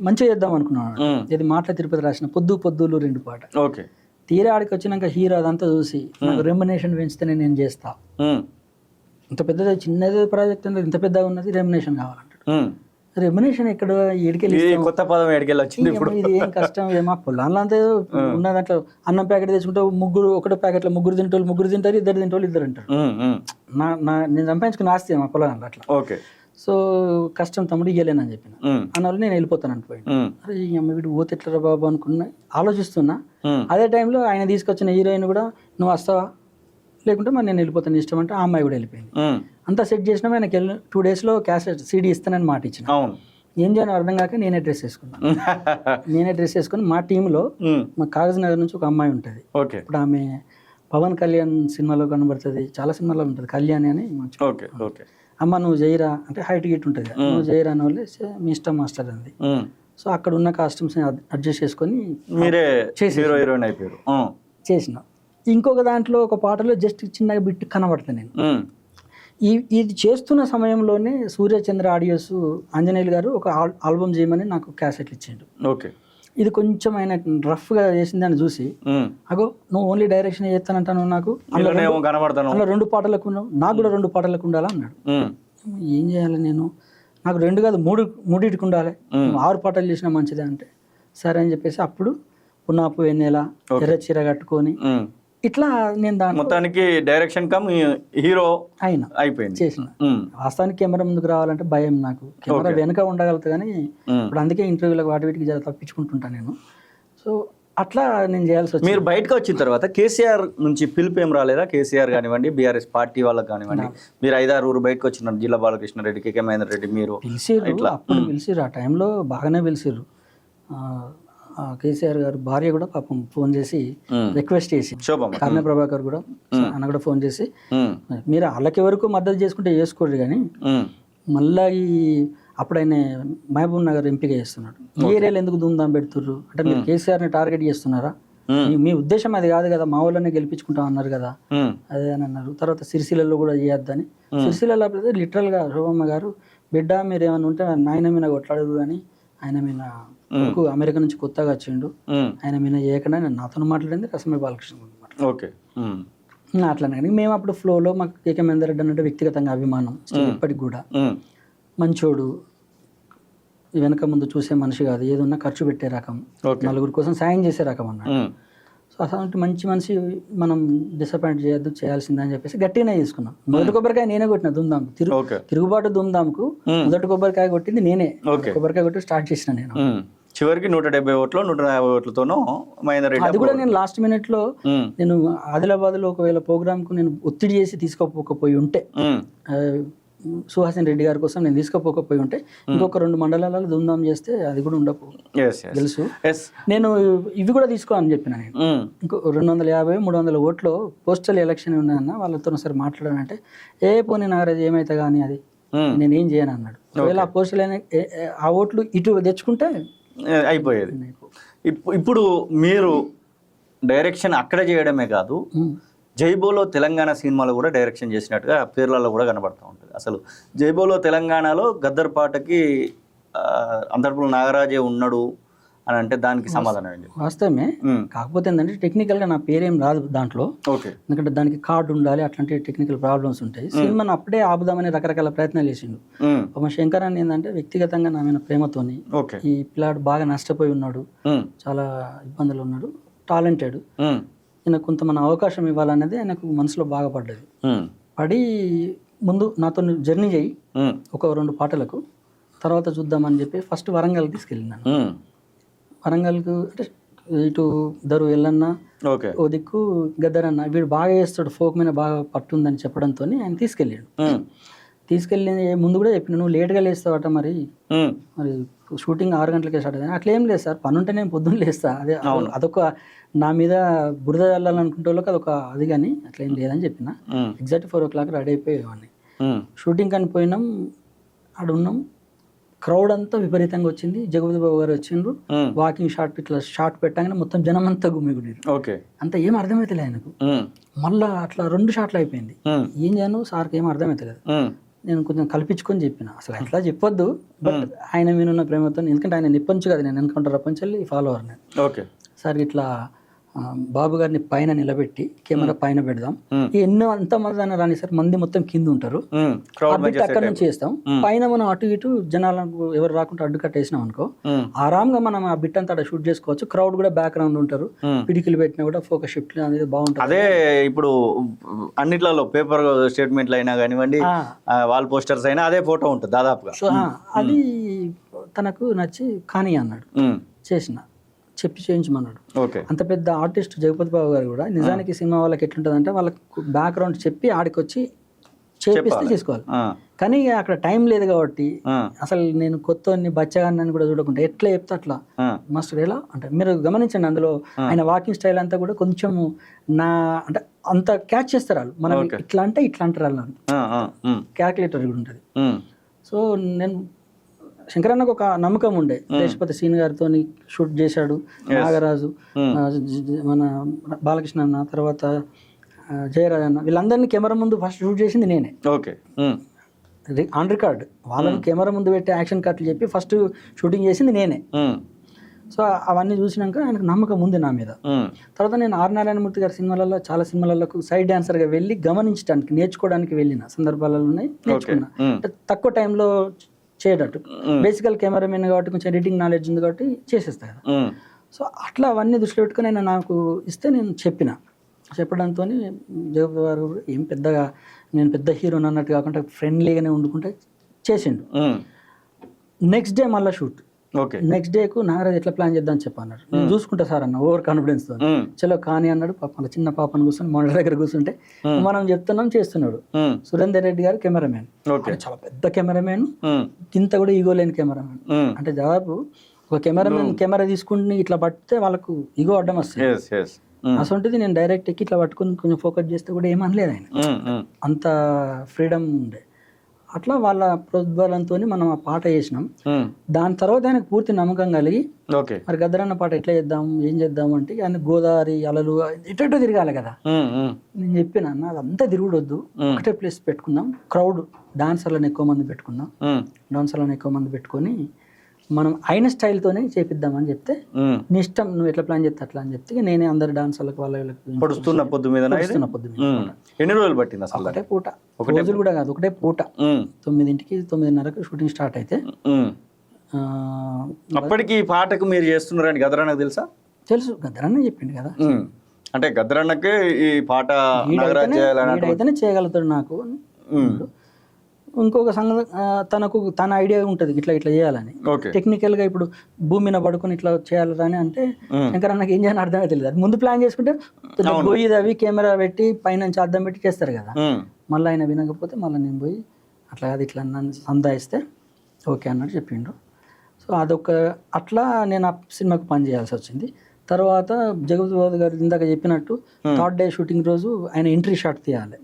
మంచిగా చేద్దాం అనుకున్నాను. ఇది మాటల తిరుపతి రాసిన పొద్దులు 2 పాట. తీరా ఆడికి వచ్చినాక హీరో అదంతా చూసి నాకు రెమ్యునేషన్ పెంచితేనే నేను చేస్తా, ఇంత పెద్దది చిన్నది ప్రాజెక్ట్ అనేది ఇంత పెద్దగా ఉన్నది, రెమ్యునేషన్ కావాలంటాడు. రెమ్యునేషన్ ఎక్కడ ఎడికెళ్ళి ఈ కొత్త పదం ఎడికెళ్ళి వచ్చింది ఇప్పుడు. ఇది ఏం కష్టం ఏమా పొలాల్లో అంతే ఉన్న దాంట్లో అన్నం ప్యాకెట్ తెచ్చుకుంటే ముగ్గురు ఒకటో ప్యాకెట్లో ముగ్గురు తింటోళ్ళు ముగ్గురు తింటారు, ఇద్దరు తింటోళ్ళు ఇద్దరు తింటారు. నేను సంపాదించుకుని ఆస్తి మా పొలాల్లో అట్లా. ఓకే. సో కష్టం తమ్ముడు ఇయ్యలేనని చెప్పిన అన్నవాళ్ళు నేను వెళ్ళిపోతాను అంటుపోయాను. అరే ఈ అమ్మ వీడు పోతే ఎట్లా బాబు అనుకున్నా ఆలోచిస్తున్నా. అదే టైంలో ఆయన తీసుకొచ్చిన హీరోయిన్ కూడా నువ్వు వస్తావా లేకుంటే మరి నేను వెళ్ళిపోతాను ఇష్టం అంటే ఆ అమ్మాయి కూడా వెళ్ళిపోయింది. అంతా సెట్ చేసినా ఆయనకి 2 daysలో క్యాసెట్ CD ఇస్తానని మాట ఇచ్చిన. ఏం చేయను అర్థం కాక నేనే డ్రెస్ వేసుకుని మా టీంలో మా కాగజ్ నగర్ నుంచి ఒక అమ్మాయి ఉంటుంది. ఇప్పుడు ఆమె పవన్ కళ్యాణ్ సినిమాలో కనబడుతుంది, చాలా సినిమాలో ఉంటుంది, కళ్యాణి అని. అమ్మ నువ్వు జైరా అంటే హైట్ గిట్ ఉంటుంది, నువ్వు జైరా అని వాళ్ళు మీ ఇష్టం మాస్టర్ అంది. సో అక్కడ ఉన్న కాస్ట్యూమ్స్ అడ్జస్ట్ చేసుకొని చేసిన. ఇంకొక దాంట్లో ఒక పాటలో జస్ట్ చిన్నగా బిట్ కనబడుతుంది నేను. ఇది చేస్తున్న సమయంలోనే సూర్యచంద్ర ఆడియోస్ ఆంజనేయులు గారు ఒక ఆల్బమ్ చేయమని నాకు క్యాసెట్లు ఇచ్చిండు. ఇది కొంచెం ఆయన రఫ్గా చేసిందని చూసి అగో నువ్వు ఓన్లీ డైరెక్షన్ చేస్తానంటాను, నాకు అందులో 2 పాటలకు నాకు కూడా 2 పాటలకు ఉండాలా అన్నాడు. ఏం చేయాలి నేను, నాకు 2 కాదు 3 ఉండాలి, 6 పాటలు చేసినా మంచిదే అంటే సరే అని చెప్పేసి అప్పుడు పున్నాపు వెన్నెల ఎర్ర చీర కట్టుకొని ఇట్లా నేను దాని మొత్తానికి డైరెక్షన్ కమ్ హీరో అయిపోయింది చేసిన. వాస్తవానికి కెమెరా ముందుకు రావాలంటే భయం నాకు, కెమెరా వెనుక ఉండగలుగుతా కానీ ఇప్పుడు అందుకే ఇంటర్వ్యూలకు వీటికి తప్పించుకుంటుంటాను నేను. సో అట్లా నేను చేయాల్సి వచ్చింది. మీరు బయటకు వచ్చిన తర్వాత కేసీఆర్ నుంచి పిలుపు ఏం రాలేదా? కేసీఆర్ కానివ్వండి, బీఆర్ఎస్ పార్టీ వాళ్ళకి కానివ్వండి, మీరు 5-6 బయటకు వచ్చినారు, జిల్లా బాలకృష్ణారెడ్డి, కేకే మహేందర్ రెడ్డి, మీరు పిలిచిర్రు, అప్పుడు పిలిచిర్రు, ఆ టైంలో బాగానే పిలిచిర్రు. కేసీఆర్ గారు భార్య కూడా పాపం ఫోన్ చేసి రిక్వెస్ట్ చేసి, కర్ణ ప్రభాకర్ కూడా ఆయన కూడా ఫోన్ చేసి మీరు వాళ్ళకి వరకు మద్దతు చేసుకుంటే చేసుకోరు కానీ మళ్ళా అప్పుడు ఆయన మహబూబ్ నగర్ ఎంపీగా చేస్తున్నాడు, ఈ ఏరియాలో ఎందుకు ధూమ్ధాం పెడుతుర్రు అంటే మీరు కేసీఆర్ని టార్గెట్ చేస్తున్నారా, మీ ఉద్దేశం అది కాదు కదా, మా వాళ్ళనే గెలిపించుకుంటాం అన్నారు కదా అదే అని అన్నారు. తర్వాత సిరిసిల్లలో కూడా చేయొద్దని, సిరిసిల్లలో లిటరల్గా శోభమ్మ గారు బిడ్డ మీరు ఏమైనా ఉంటే నాయన మీద కొట్లాడరు కానీ ఆయన మీద అమెరికా నుంచి కొత్తగా వచ్చిండు, ఆయన మీద చేయకుండా నేను నాతో మాట్లాడింది రసమే బాలకృష్ణ అట్లనే. కానీ మేము అప్పుడు ఫ్లోలో మాకు కేకే మహేందర్ రెడ్డి అంటే వ్యక్తిగతంగా అభిమానం ఇప్పటికి కూడా, మంచోడు, వెనక ముందు చూసే మనిషి కాదు, ఏదన్నా ఖర్చు పెట్టే రకం, నలుగురి కోసం సాయం చేసే రకం అన్నాడు. సో అసలు మంచి మనిషి మనం డిసప్పాయింట్ చేయొద్దు, చేయాల్సిందని చెప్పేసి గట్టిగానే తీసుకున్నాం. మొదటి కొబ్బరికాయ నేనే కొట్టిన ధూమ్ధాంకు, తిరుగుబాటు ధూమ్ధాంకు మొదటి కొబ్బరికాయ కొట్టింది నేనే, కొబ్బరికాయ కొట్టి స్టార్ట్ చేసిన నేను. చివరికి 170 ఓట్లు 150 ఓట్లతోనూ మహేందర్ రెడ్డి, అది కూడా నేను లాస్ట్ మినిట్ లో నేను ఆదిలాబాద్ లో ఒకవేళ ప్రోగ్రామ్ కు నేను ఒత్తిడి చేసి తీసుకోపోకపోయి ఉంటే, సుహాసిని రెడ్డి గారి కోసం నేను తీసుకుపోకపోయి ఉంటే ఇంకొక 2 మండలాలలో ధూమ్ధాం చేస్తే అది కూడా ఉండపు తెలుసు. నేను ఇవి కూడా తీసుకోవాలని చెప్పిన, నేను ఇంకో 250-300 ఓట్లు పోస్టల్ ఎలక్షన్ ఉన్నాయన్న, వాళ్ళతో ఒకసారి మాట్లాడానంటే పోనీ నాగరాజు ఏమైతే కానీ అది నేనేం చేయను అన్నాడు. ఒకవేళ ఆ పోస్టల్ ఆ ఓట్లు ఇటు తెచ్చుకుంటే అయిపోయేది. ఇప్పుడు మీరు డైరెక్షన్ అక్కడ చేయడమే కాదు, జైబోలో తెలంగాణ సినిమాలో కూడా డైరెక్షన్ చేసినట్టుగా పేర్లలో కూడా కనబడుతూ ఉంటుంది. అసలు జైబోలో తెలంగాణలో గద్దర్ పాటకి అంతర్పుల నాగరాజే ఉన్నాడు అని అంటే దానికి సమాధానం ఏంటి? వాస్తవమే, కాకపోతే ఏంటంటే టెక్నికల్గా నా పేరేం రాదు దాంట్లో, ఎందుకంటే దానికి కార్డు ఉండాలి, అట్లాంటి టెక్నికల్ ప్రాబ్లమ్స్ ఉంటాయి. సినిమాను అప్పుడే ఆపుదామని రకరకాల ప్రయత్నాలు చేసిండు. ఒక శంకర్ అని ఏంటంటే వ్యక్తిగతంగా నా మీద ప్రేమతోని, ఈ పిల్లాడు బాగా నష్టపోయి ఉన్నాడు, చాలా ఇబ్బందులు ఉన్నాడు, టాలెంటెడ్, ఈయన కొంత మన అవకాశం ఇవ్వాలనేది ఆయనకు మనసులో బాగా పడ్డది. పడి ముందు నాతో జర్నీ చేయి ఒక 2 పాటలకు, తర్వాత చూద్దామని చెప్పి ఫస్ట్ వరంగల్కి తీసుకెళ్ళినాను. వరంగల్కు అంటే ఇటు దరు ఎల్లన్న ఓ దిక్కు గద్దర్ అన్న, వీడు బాగా చేస్తాడు, ఫోక్ మీద బాగా పట్టుందని చెప్పడంతో ఆయన తీసుకెళ్ళాడు. తీసుకెళ్ళి ముందు కూడా చెప్పిన నువ్వు లేట్గా లేస్తావట, మరి షూటింగ్ 6 గంటలకే స్టార్ట్ అయ్యింది. అట్లా ఏం లేదు సార్, పని ఉంటే నేను పొద్దున్న లేస్తా, అదే అదొక నా మీద బురద చల్లాలనుకుంటే వాళ్ళకి అదొక అది, కానీ అట్లా ఏం లేదని చెప్పిన. Exact 4 o'clock ready అయిపోయేవాడిని. షూటింగ్ అని పోయినాం, ఆడ ఉన్నాం, క్రౌడ్ అంతా విపరీతంగా వచ్చింది. జగపతి బాబు గారు వచ్చిండ్రు, వాకింగ్ షాట్ ఇట్లా షాట్ పెట్టగానే మొత్తం జనం అంతా గుమ్మిగుండారు, అంతా ఏం అర్థమైతలే ఆయనకు. మళ్ళా అట్లా 2 షాట్లు అయిపోయింది, ఏం చేయను సార్కి ఏం అర్థమైతలేదు. నేను కొంచెం కల్పించుకొని చెప్పిన, అసలు అట్లా చెప్పొద్దు, బట్ ఆయన మీద ఉన్న ప్రేమతో, ఎందుకంటే ఆయన నిప్పంచు కదా, నేను ఎన్కౌంటర్ రప్పించాలి ఫాలోవర్ నేను. సార్ ఇట్లా బాబు గారిని పైన నిలబెట్టి కెమెరా పైన పెడదాం, ఎన్నో అంతమంది అని రాని సార్, మంది మొత్తం కింద ఉంటారు, ఆ బిట్ అక్కడ నుంచి చేస్తాం, పైన మనం అటు ఇటు జనాలకు ఎవరు రాకుండా అడ్డు కట్టేసినాం అనుకో, ఆరాంగా మనం ఆ బిట్ అంతా షూట్ చేసుకోవచ్చు. క్రౌడ్ కూడా బ్యాక్గ్రౌండ్ ఉంటారు, పిడికిలు పెట్టినా కూడా ఫోకస్ షిఫ్ట్ అనేది బాగుంటుంది. అదే ఇప్పుడు అన్నిట్లలో పేపర్ స్టేట్మెంట్లు అయినా కానివ్వండి, వాల్ పోస్టర్స్ అయినా అదే ఫోటో ఉంటుంది దాదాపుగా. సో అది తనకు నచ్చి కానీ అన్నాడు, చేసిన చెప్పి చేయించమన్నాడు. అంత పెద్ద ఆర్టిస్ట్ జగపతి బాబు గారు కూడా నిజానికి సినిమా వాళ్ళకి ఎట్లుంటుంది అంటే వాళ్ళకు బ్యాక్గ్రౌండ్ చెప్పి ఆడికి వచ్చి చేపిస్తే చేసుకోవాలి, కానీ అక్కడ టైం లేదు కాబట్టి అసలు నేను కొత్తని బచ్చగాన్ని కూడా చూడకుండా ఎట్లా చెప్తే అట్లా మాస్టర్ ఎలా అంటే మీరు గమనించండి, అందులో ఆయన వాకింగ్ స్టైల్ అంతా కూడా కొంచెం నా అంటే అంత క్యాచ్ చేస్తారు వాళ్ళు, మనం ఇట్లా అంటే ఇట్లా అంటారు వాళ్ళు, క్యాల్కులేటర్ కూడా ఉంటుంది. సో నేను శంకరన్నకు ఒక నమ్మకం ఉండే, దేశపతి సీన్ గారితో షూట్ చేశాడు, నాగరాజు, మన బాలకృష్ణ అన్న, తర్వాత జయరాజ్ అన్న, వీళ్ళందరినీ కెమెరా ముందు ఫస్ట్ షూట్ చేసింది నేనే. ఆన్ రికార్డ్ వాళ్ళని కెమెరా ముందు పెట్టి యాక్షన్ కట్లు చెప్పి ఫస్ట్ షూటింగ్ చేసింది నేనే. సో అవన్నీ చూసినాక ఆయనకు నమ్మకం ఉంది నా మీద. తర్వాత నేను ఆర్ నారాయణమూర్తి గారి సినిమాలలో చాలా సినిమాలకు సైడ్ డాన్సర్గా వెళ్ళి గమనించడానికి నేర్చుకోవడానికి వెళ్ళిన సందర్భాలలో ఉన్నాయి, నేర్చుకున్నా. అంటే తక్కువ టైంలో చేయటట్టు, బేసికల్ కెమెరామెన్ కాబట్టి కొంచెం ఎడిటింగ్ నాలెడ్జ్ ఉంది కాబట్టి చేసేస్తా కదా. సో అట్లా అవన్నీ దృష్టిలో పెట్టుకుని ఆయన నాకు ఇస్తే నేను చెప్పడంతో జగపతి గారు ఏం పెద్దగా నేను పెద్ద హీరోని అన్నట్టు కాకుండా ఫ్రెండ్లీగానే వండుకుంటే చేసిండు. నెక్స్ట్ డే మళ్ళీ షూట్, నెక్స్ట్ డేకు నాగరాజ్ ఎట్లా ప్లాన్ చేద్దాం చెప్పన్నారు, నేను చూసుకుంటా సార్ అన్న ఓవర్ కాన్ఫిడెన్స్ తో. చలో కానీ అన్నాడు. పాప చిన్న పాపను కూర్చొని మోడల్ దగ్గర కూర్చుంటే మనం చెప్తున్నాం చేస్తున్నాడు. సురేందర్ రెడ్డి గారు కెమెరామెన్, చాలా పెద్ద కెమెరామెన్, ఇంత కూడా ఈగో లేని కెమెరామెన్. అంటే దాదాపు ఒక కెమెరామెన్ కెమెరా తీసుకుని ఇట్లా పట్టితే వాళ్ళకు ఈగో అడ్డం వస్తుంది. అసొంటిది నేను డైరెక్ట్ ఎక్కి ఇట్లా పట్టుకుని కొంచెం ఫోకస్ చేస్తే కూడా ఏమనలేదు ఆయన, అంత ఫ్రీడమ్ ఉండే. అట్లా వాళ్ళ ప్రోద్బలంతో మనం ఆ పాట చేసినాం. దాని తర్వాత ఆయనకు పూర్తి నమ్మకం కలిగి మరి గద్దరన్న పాట ఎట్లా చేద్దాం ఏం చేద్దాం అంటే, ఆయన గోదావరి అలలు ఇటు తిరగాలి కదా. నేను చెప్పిన అదంతా తిరుగుడొద్దు, ఒకటే ప్లేస్ పెట్టుకుందాం, క్రౌడ్ డాన్సర్లను ఎక్కువ మంది పెట్టుకుందాం, డాన్సర్లను ఎక్కువ మంది పెట్టుకొని మనం అయిన స్టైల్తోనే చేపిద్దామని చెప్తే, నీ ఇష్టం నువ్వు ఎట్లా ప్లాన్ చేస్తే అట్లా అని చెప్తే నేనే అందరు డాన్సర్లకు పొడుస్తున్న పొద్దు మీద ఎన్ని రోజులు పట్టింది అసలు? ఒకటే పూట, రోజులు కూడా కాదు, ఒకటే పూట. 9కి 9:30కు షూటింగ్ స్టార్ట్ అయితే అప్పటికి పాటకు మీరు చేస్తున్నారని గద్దరన్నకు తెలుసా? తెలుసు, గద్దరన్న చెప్పిండు కదా. అంటే గద్దరన్నకే ఈ పాట అయితేనే చేయగలుగుతాడు నాకు. ఇంకొక సంగతి తన ఐడియా ఉంటుంది ఇట్లా ఇట్లా చేయాలని. టెక్నికల్గా ఇప్పుడు భూమి మీద పడుకొని ఇట్లా చేయాలని అంటే శంకరన్నకి ఏం చేయాలని అర్థమే తెలియదు. అది ముందు ప్లాన్ చేసుకుంటే పోయి అవి కెమెరా పెట్టి పైన అద్దం పెట్టి చేస్తారు కదా. మళ్ళీ ఆయన వినకపోతే మళ్ళీ నేను పోయి అట్లా కాదు ఇట్లా నన్ను సందాయిస్తే ఓకే అన్నట్టు చెప్పిండు. సో అదొక అట్లా నేను ఆ సినిమాకి పని చేయాల్సి వచ్చింది. తర్వాత జగపతి బాబు గారు ఇందాక చెప్పినట్టు 3rd డే షూటింగ్ రోజు ఆయన ఎంట్రీ షాట్ తీయాలి.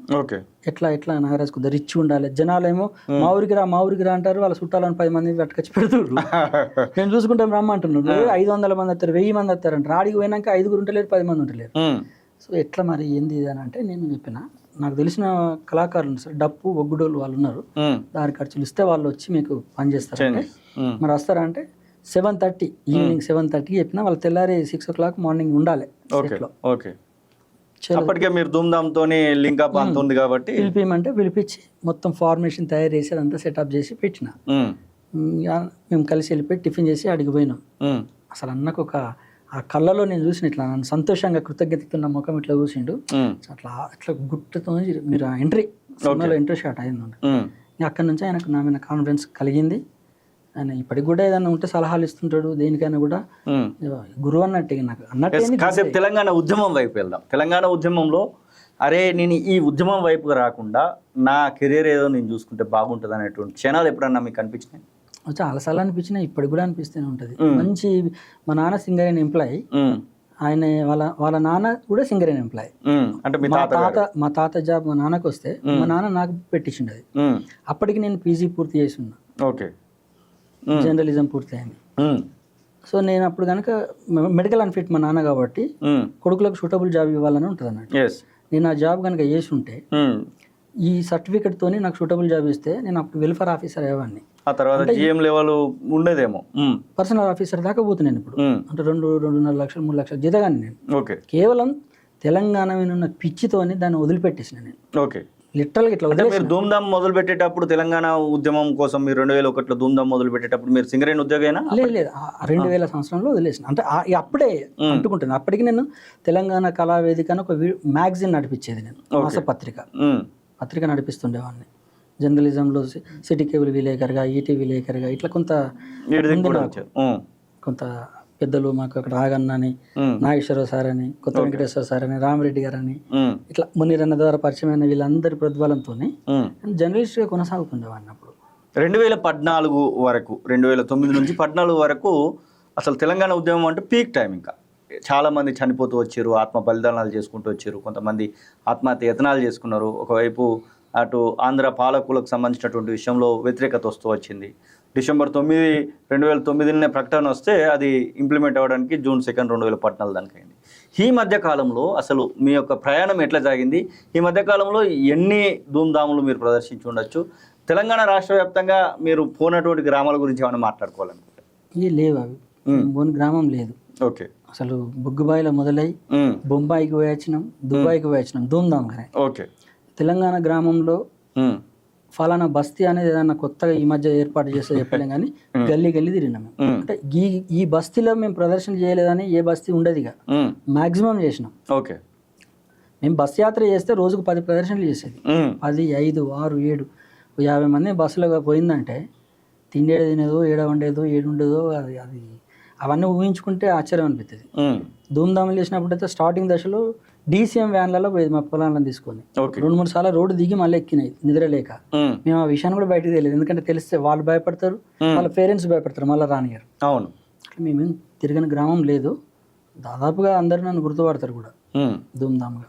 ఎట్లా నాగరాజ్ కొద్దిగా రిచ్ ఉండాలి. జనాలేమో మా ఊరికి రా అంటారు, వాళ్ళ చుట్టాలని 10 మంది పట్టుకొచ్చి పెడుతున్నారు. నేను చూసుకుంటాం రమ్మంటున్నారు, 500 మంది వస్తారు, 1000 మంది వస్తారంటారు. ఆడికి పోయినాక 5 ఉంటలేరు, 10 మంది ఉంటలేరు. సో ఎట్లా మరి ఏంది ఇది అని అంటే నేను చెప్పిన, నాకు తెలిసిన కళాకారులు సార్, డప్పు ఒగ్గుడోళ్ళు వాళ్ళు ఉన్నారు, దాని ఖర్చులు ఇస్తే వాళ్ళు వచ్చి మీకు పని చేస్తారంటే మరి వస్తారా అంటే 7:30 ఈవినింగ్ 7:30కి చెప్పిన, వాళ్ళు తెల్లారి 6 o'clock మార్నింగ్ ఉండాలి. అప్పటికే మీరు ధూమ్ధామ్తో లింక్ అప్ అంతుంది కాబట్టి పిలిపిమంటే పిలిపించి మొత్తం ఫార్మేషన్ తయారు చేసి అదంతా సెటప్ చేసి పెట్టిన. మేము కలిసి వెళ్ళిపోయి టిఫిన్ చేసి అడిగి పోయినాం. అసలు అన్నకు ఒక ఆ కళ్ళలో నేను చూసిన ఇట్లా నన్ను సంతోషంగా కృతజ్ఞతతో నా ముఖం ఇట్లా చూసిండు. అట్లా గుట్టతో మీరు ఎంట్రీ సినిమాలో ఎంట్రీ షాట్ అయింది. అక్కడి నుంచి ఆయనకు నా మీద కాన్ఫిడెన్స్ కలిగింది. ఆయన ఇప్పటికి కూడా ఏదైనా ఉంటే సలహాలు ఇస్తుంటాడు, దేనికైనా కూడా గురువు అన్నట్టు. నాకు అన్నట్టు కాసేపు తెలంగాణ ఉద్యమం వైపు వెళ్దాం. తెలంగాణ ఉద్యమంలో అరే నేను ఈ ఉద్యమం వైపుగా రాకుండా నా కెరీర్ ఏదో నేను చూసుకుంటే బాగుంటుంది అనేటువంటి క్షణాలు ఎప్పుడన్నా మీకు అనిపించినాయి? చాలాసార్లు అనిపించినాయి, ఇప్పటికి కూడా అనిపిస్తూనే ఉంటుంది. మంచి మా నాన్న సింగర్ అయిన ఎంప్లాయీ, ఆయన వాళ్ళ నాన్న కూడా సింగర్ అయిన ఎంప్లాయీ. అంటే మా తాత జాబ్ మా నాన్నకు వస్తే మా నాన్న నాకు పెట్టించిండు. అది అప్పటికి నేను పీజీ పూర్తి చేసి ఉన్నా, జర్నలిజం పూర్తి అయింది. సో నేను అప్పుడు కనుక మెడికల్ అన్ఫిట్ మా నాన్న కాబట్టి కొడుకులకు సూటబుల్ జాబ్ ఇవ్వాలని ఉంటుంది అన్నట్టు. నేను ఆ జాబ్ కనుక చేసి ఉంటే ఈ సర్టిఫికెట్తోని నాకు సూటబుల్ జాబ్ ఇస్తే నేను అప్పుడు వెల్ఫేర్ ఆఫీసర్ అయ్యేవాడిని. ఆ తర్వాత జిఎం లెవెల్ ఉండేదేమో. పర్సనల్ ఆఫీసర్ దాకా పోతున్నాను ఇప్పుడు. అంటే 2.5 లక్షలు 3 లక్షలు జీతగాని నేను. ఓకే. కేవలం తెలంగాణ మీద ఉన్న పిచ్చితోని దాన్ని వదిలిపెట్టేసిన నేను. ఓకే. లిటరల్గా ఇట్లా వదిలేసిన. మీరు ధూమ్ధామ్ మొదలు పెట్టేటప్పుడు తెలంగాణ ఉద్యమం కోసం మీరు 2001లో ధూమ్ధామ్ మొదలు పెట్టేటప్పుడు మీరు సింగరేణి ఉద్యోగైనా? లేదు 2000 సంవత్సరంలో వదిలేసిన. అంటే అప్పుడే అంటుకుంటాను. అప్పటికి నేను తెలంగాణ కళావేదిక అని ఒక మ్యాగజైన్ నడిపించేది నేను, మాసపత్రిక పత్రిక నడిపిస్తుండేవాడిని. జర్నలిజంలో సిటీ కేబుల్ విలేకరుగా, ఈటీవీ విలేకరుగా ఇట్లా కొంత కొంత పెద్దలు మాకు అక్కడ రాగన్న అని, నాగేశ్వరరావు సార్ అని, కొత్త వెంకటేశ్వర సార్ అని, రామరెడ్డి గారు అని, ఇట్లా మునీరన్న ద్వారా పరిచయమైన వీళ్ళందరి ప్రతిఫలంతో జర్నలిస్ట్గా కొనసాగుతుండేవాడిని. అప్పుడు 2014 వరకు, 2009 నుంచి 14 వరకు అసలు తెలంగాణ ఉద్యమం అంటే పీక్ టైం. ఇంకా చాలామంది చనిపోతూ వచ్చారు, ఆత్మ బలిదానాలు చేసుకుంటూ వచ్చారు, కొంతమంది ఆత్మహత్య యత్నాలు చేసుకున్నారు. ఒకవైపు అటు ఆంధ్ర పాలకులకు సంబంధించినటువంటి విషయంలో వ్యతిరేకత వస్తూ వచ్చింది. డిసెంబర్ 9, 2009 ప్రకటన వస్తే అది ఇంప్లిమెంట్ అవ్వడానికి జూన్ 2, 2014 దానికి అయింది. ఈ మధ్యకాలంలో అసలు మీ యొక్క ప్రయాణం ఎట్లా సాగింది? ఈ మధ్యకాలంలో ఎన్ని ధూమ్ధాములు మీరు ప్రదర్శించి ఉండొచ్చు? తెలంగాణ రాష్ట్ర వ్యాప్తంగా మీరు పోయినటువంటి గ్రామాల గురించి ఏమైనా మాట్లాడుకోవాలనుకుంటే? ఇవి లేవు, అవి పోని గ్రామం లేదు. ఓకే. అసలు బొగ్గుబాయిలో మొదలై బొంబాయికి పోయొచ్చినాం, దుబాయ్కి పోయొచ్చినాం ధూమ్ధామ్గానే. ఓకే. తెలంగాణ గ్రామంలో ఫలానా బస్తీ అనేది ఏదన్నా కొత్తగా ఈ మధ్య ఏర్పాటు చేస్తే చెప్పలేం కానీ గల్లీ గల్లీ తిరిగినాం. అంటే ఈ బస్తీలో మేము ప్రదర్శన చేయలేదని ఏ బస్తీ ఉండదుగా, మాక్సిమం చేసినాం. ఓకే. మేము బస్ యాత్ర చేస్తే రోజుకు 10 ప్రదర్శనలు చేసేది. 10, 5, 6, 7, 50 మంది బస్సులో పోయిందంటే తిండేది తినేదో, ఏడ వండేదో, ఏడుండేదో అది అది అవన్నీ ఊహించుకుంటే ఆశ్చర్యం అనిపిస్తుంది. ధూమ్ధాములు చేసినప్పుడు అయితే స్టార్టింగ్ దశలో డీసీఎం వ్యాన్లలో పోయేది మా పొలాలను తీసుకొని. 2-3 సార్లు రోడ్డు దిగి మళ్ళీ ఎక్కినాయి నిద్రలేక. మేము ఆ విషయాన్ని కూడా బయటకు తెలియదు, ఎందుకంటే తెలిస్తే వాళ్ళు భయపడతారు, వాళ్ళ పేరెంట్స్ భయపడతారు, మళ్ళీ రానియారు. అవును. అట్లా మేమేం తిరిగిన గ్రామం లేదు. దాదాపుగా అందరూ నన్ను గుర్తుపడతారు కూడా ధూమ్ధామ్గా.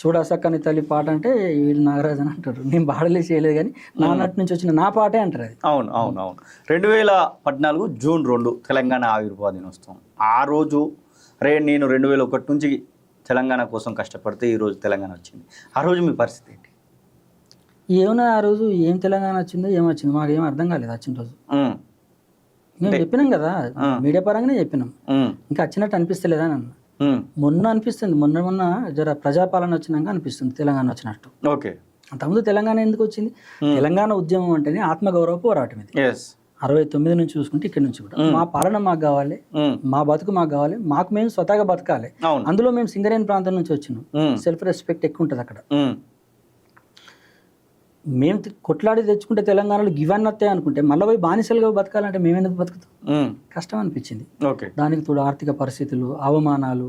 చూడసక్కని తల్లి పాట అంటే వీళ్ళు నాగరాజు అని అంటారు. నేను పాడలే చేయలేదు కానీ నాన్నటి నుంచి వచ్చిన నా పాటే అంటారు అది. అవును అవును అవును. 2014 జూన్ 2 తెలంగాణ ఆవిర్భావ దినోత్సవం. ఆ రోజు నేను 2001 నుంచి తెలంగాణ కోసం కష్టపడితే ఈరోజు తెలంగాణ వచ్చింది. ఆ రోజు మీ పరిస్థితి ఏంటి? ఏమన్నా ఆ రోజు ఏం తెలంగాణ వచ్చిందో ఏమొచ్చిందో మాకు ఏం అర్థం కాలేదు. వచ్చిన రోజు మేము చెప్పినాం కదా, మీడియా పరంగానే చెప్పినాం. ఇంకా వచ్చినట్టు అనిపిస్తలేదా నన్ను? మొన్న అనిపిస్తుంది, మొన్న జర ప్రజాపాలన వచ్చినాక అనిపిస్తుంది తెలంగాణ వచ్చినట్టు. ఓకే. అంతకుముందు తెలంగాణ ఎందుకు వచ్చింది? తెలంగాణ ఉద్యమం అంటేనే ఆత్మగౌరవ పోరాటం ఇది. 69 నుంచి చూసుకుంటే ఇక్కడ నుంచి కూడా మా పాలన మాకు కావాలి, మా బతుకు మాకు కావాలి, మాకు మేము స్వతహాగా బతకాలి. అందులో మేము సింగరేణి ప్రాంతం నుంచి వచ్చినాం. సెల్ఫ్ రెస్పెక్ట్ ఎక్కువ ఉంటుంది అక్కడ. మేము కొట్లాడి తెచ్చుకుంటే తెలంగాణలో గివన్నీ వస్తాయి అనుకుంటే మళ్ళీ పోయి బానిసలుగా బతకాలంటే మేము ఎందుకు బతుకుతాం? కష్టం అనిపించింది. దానికి తోడు ఆర్థిక పరిస్థితులు, అవమానాలు,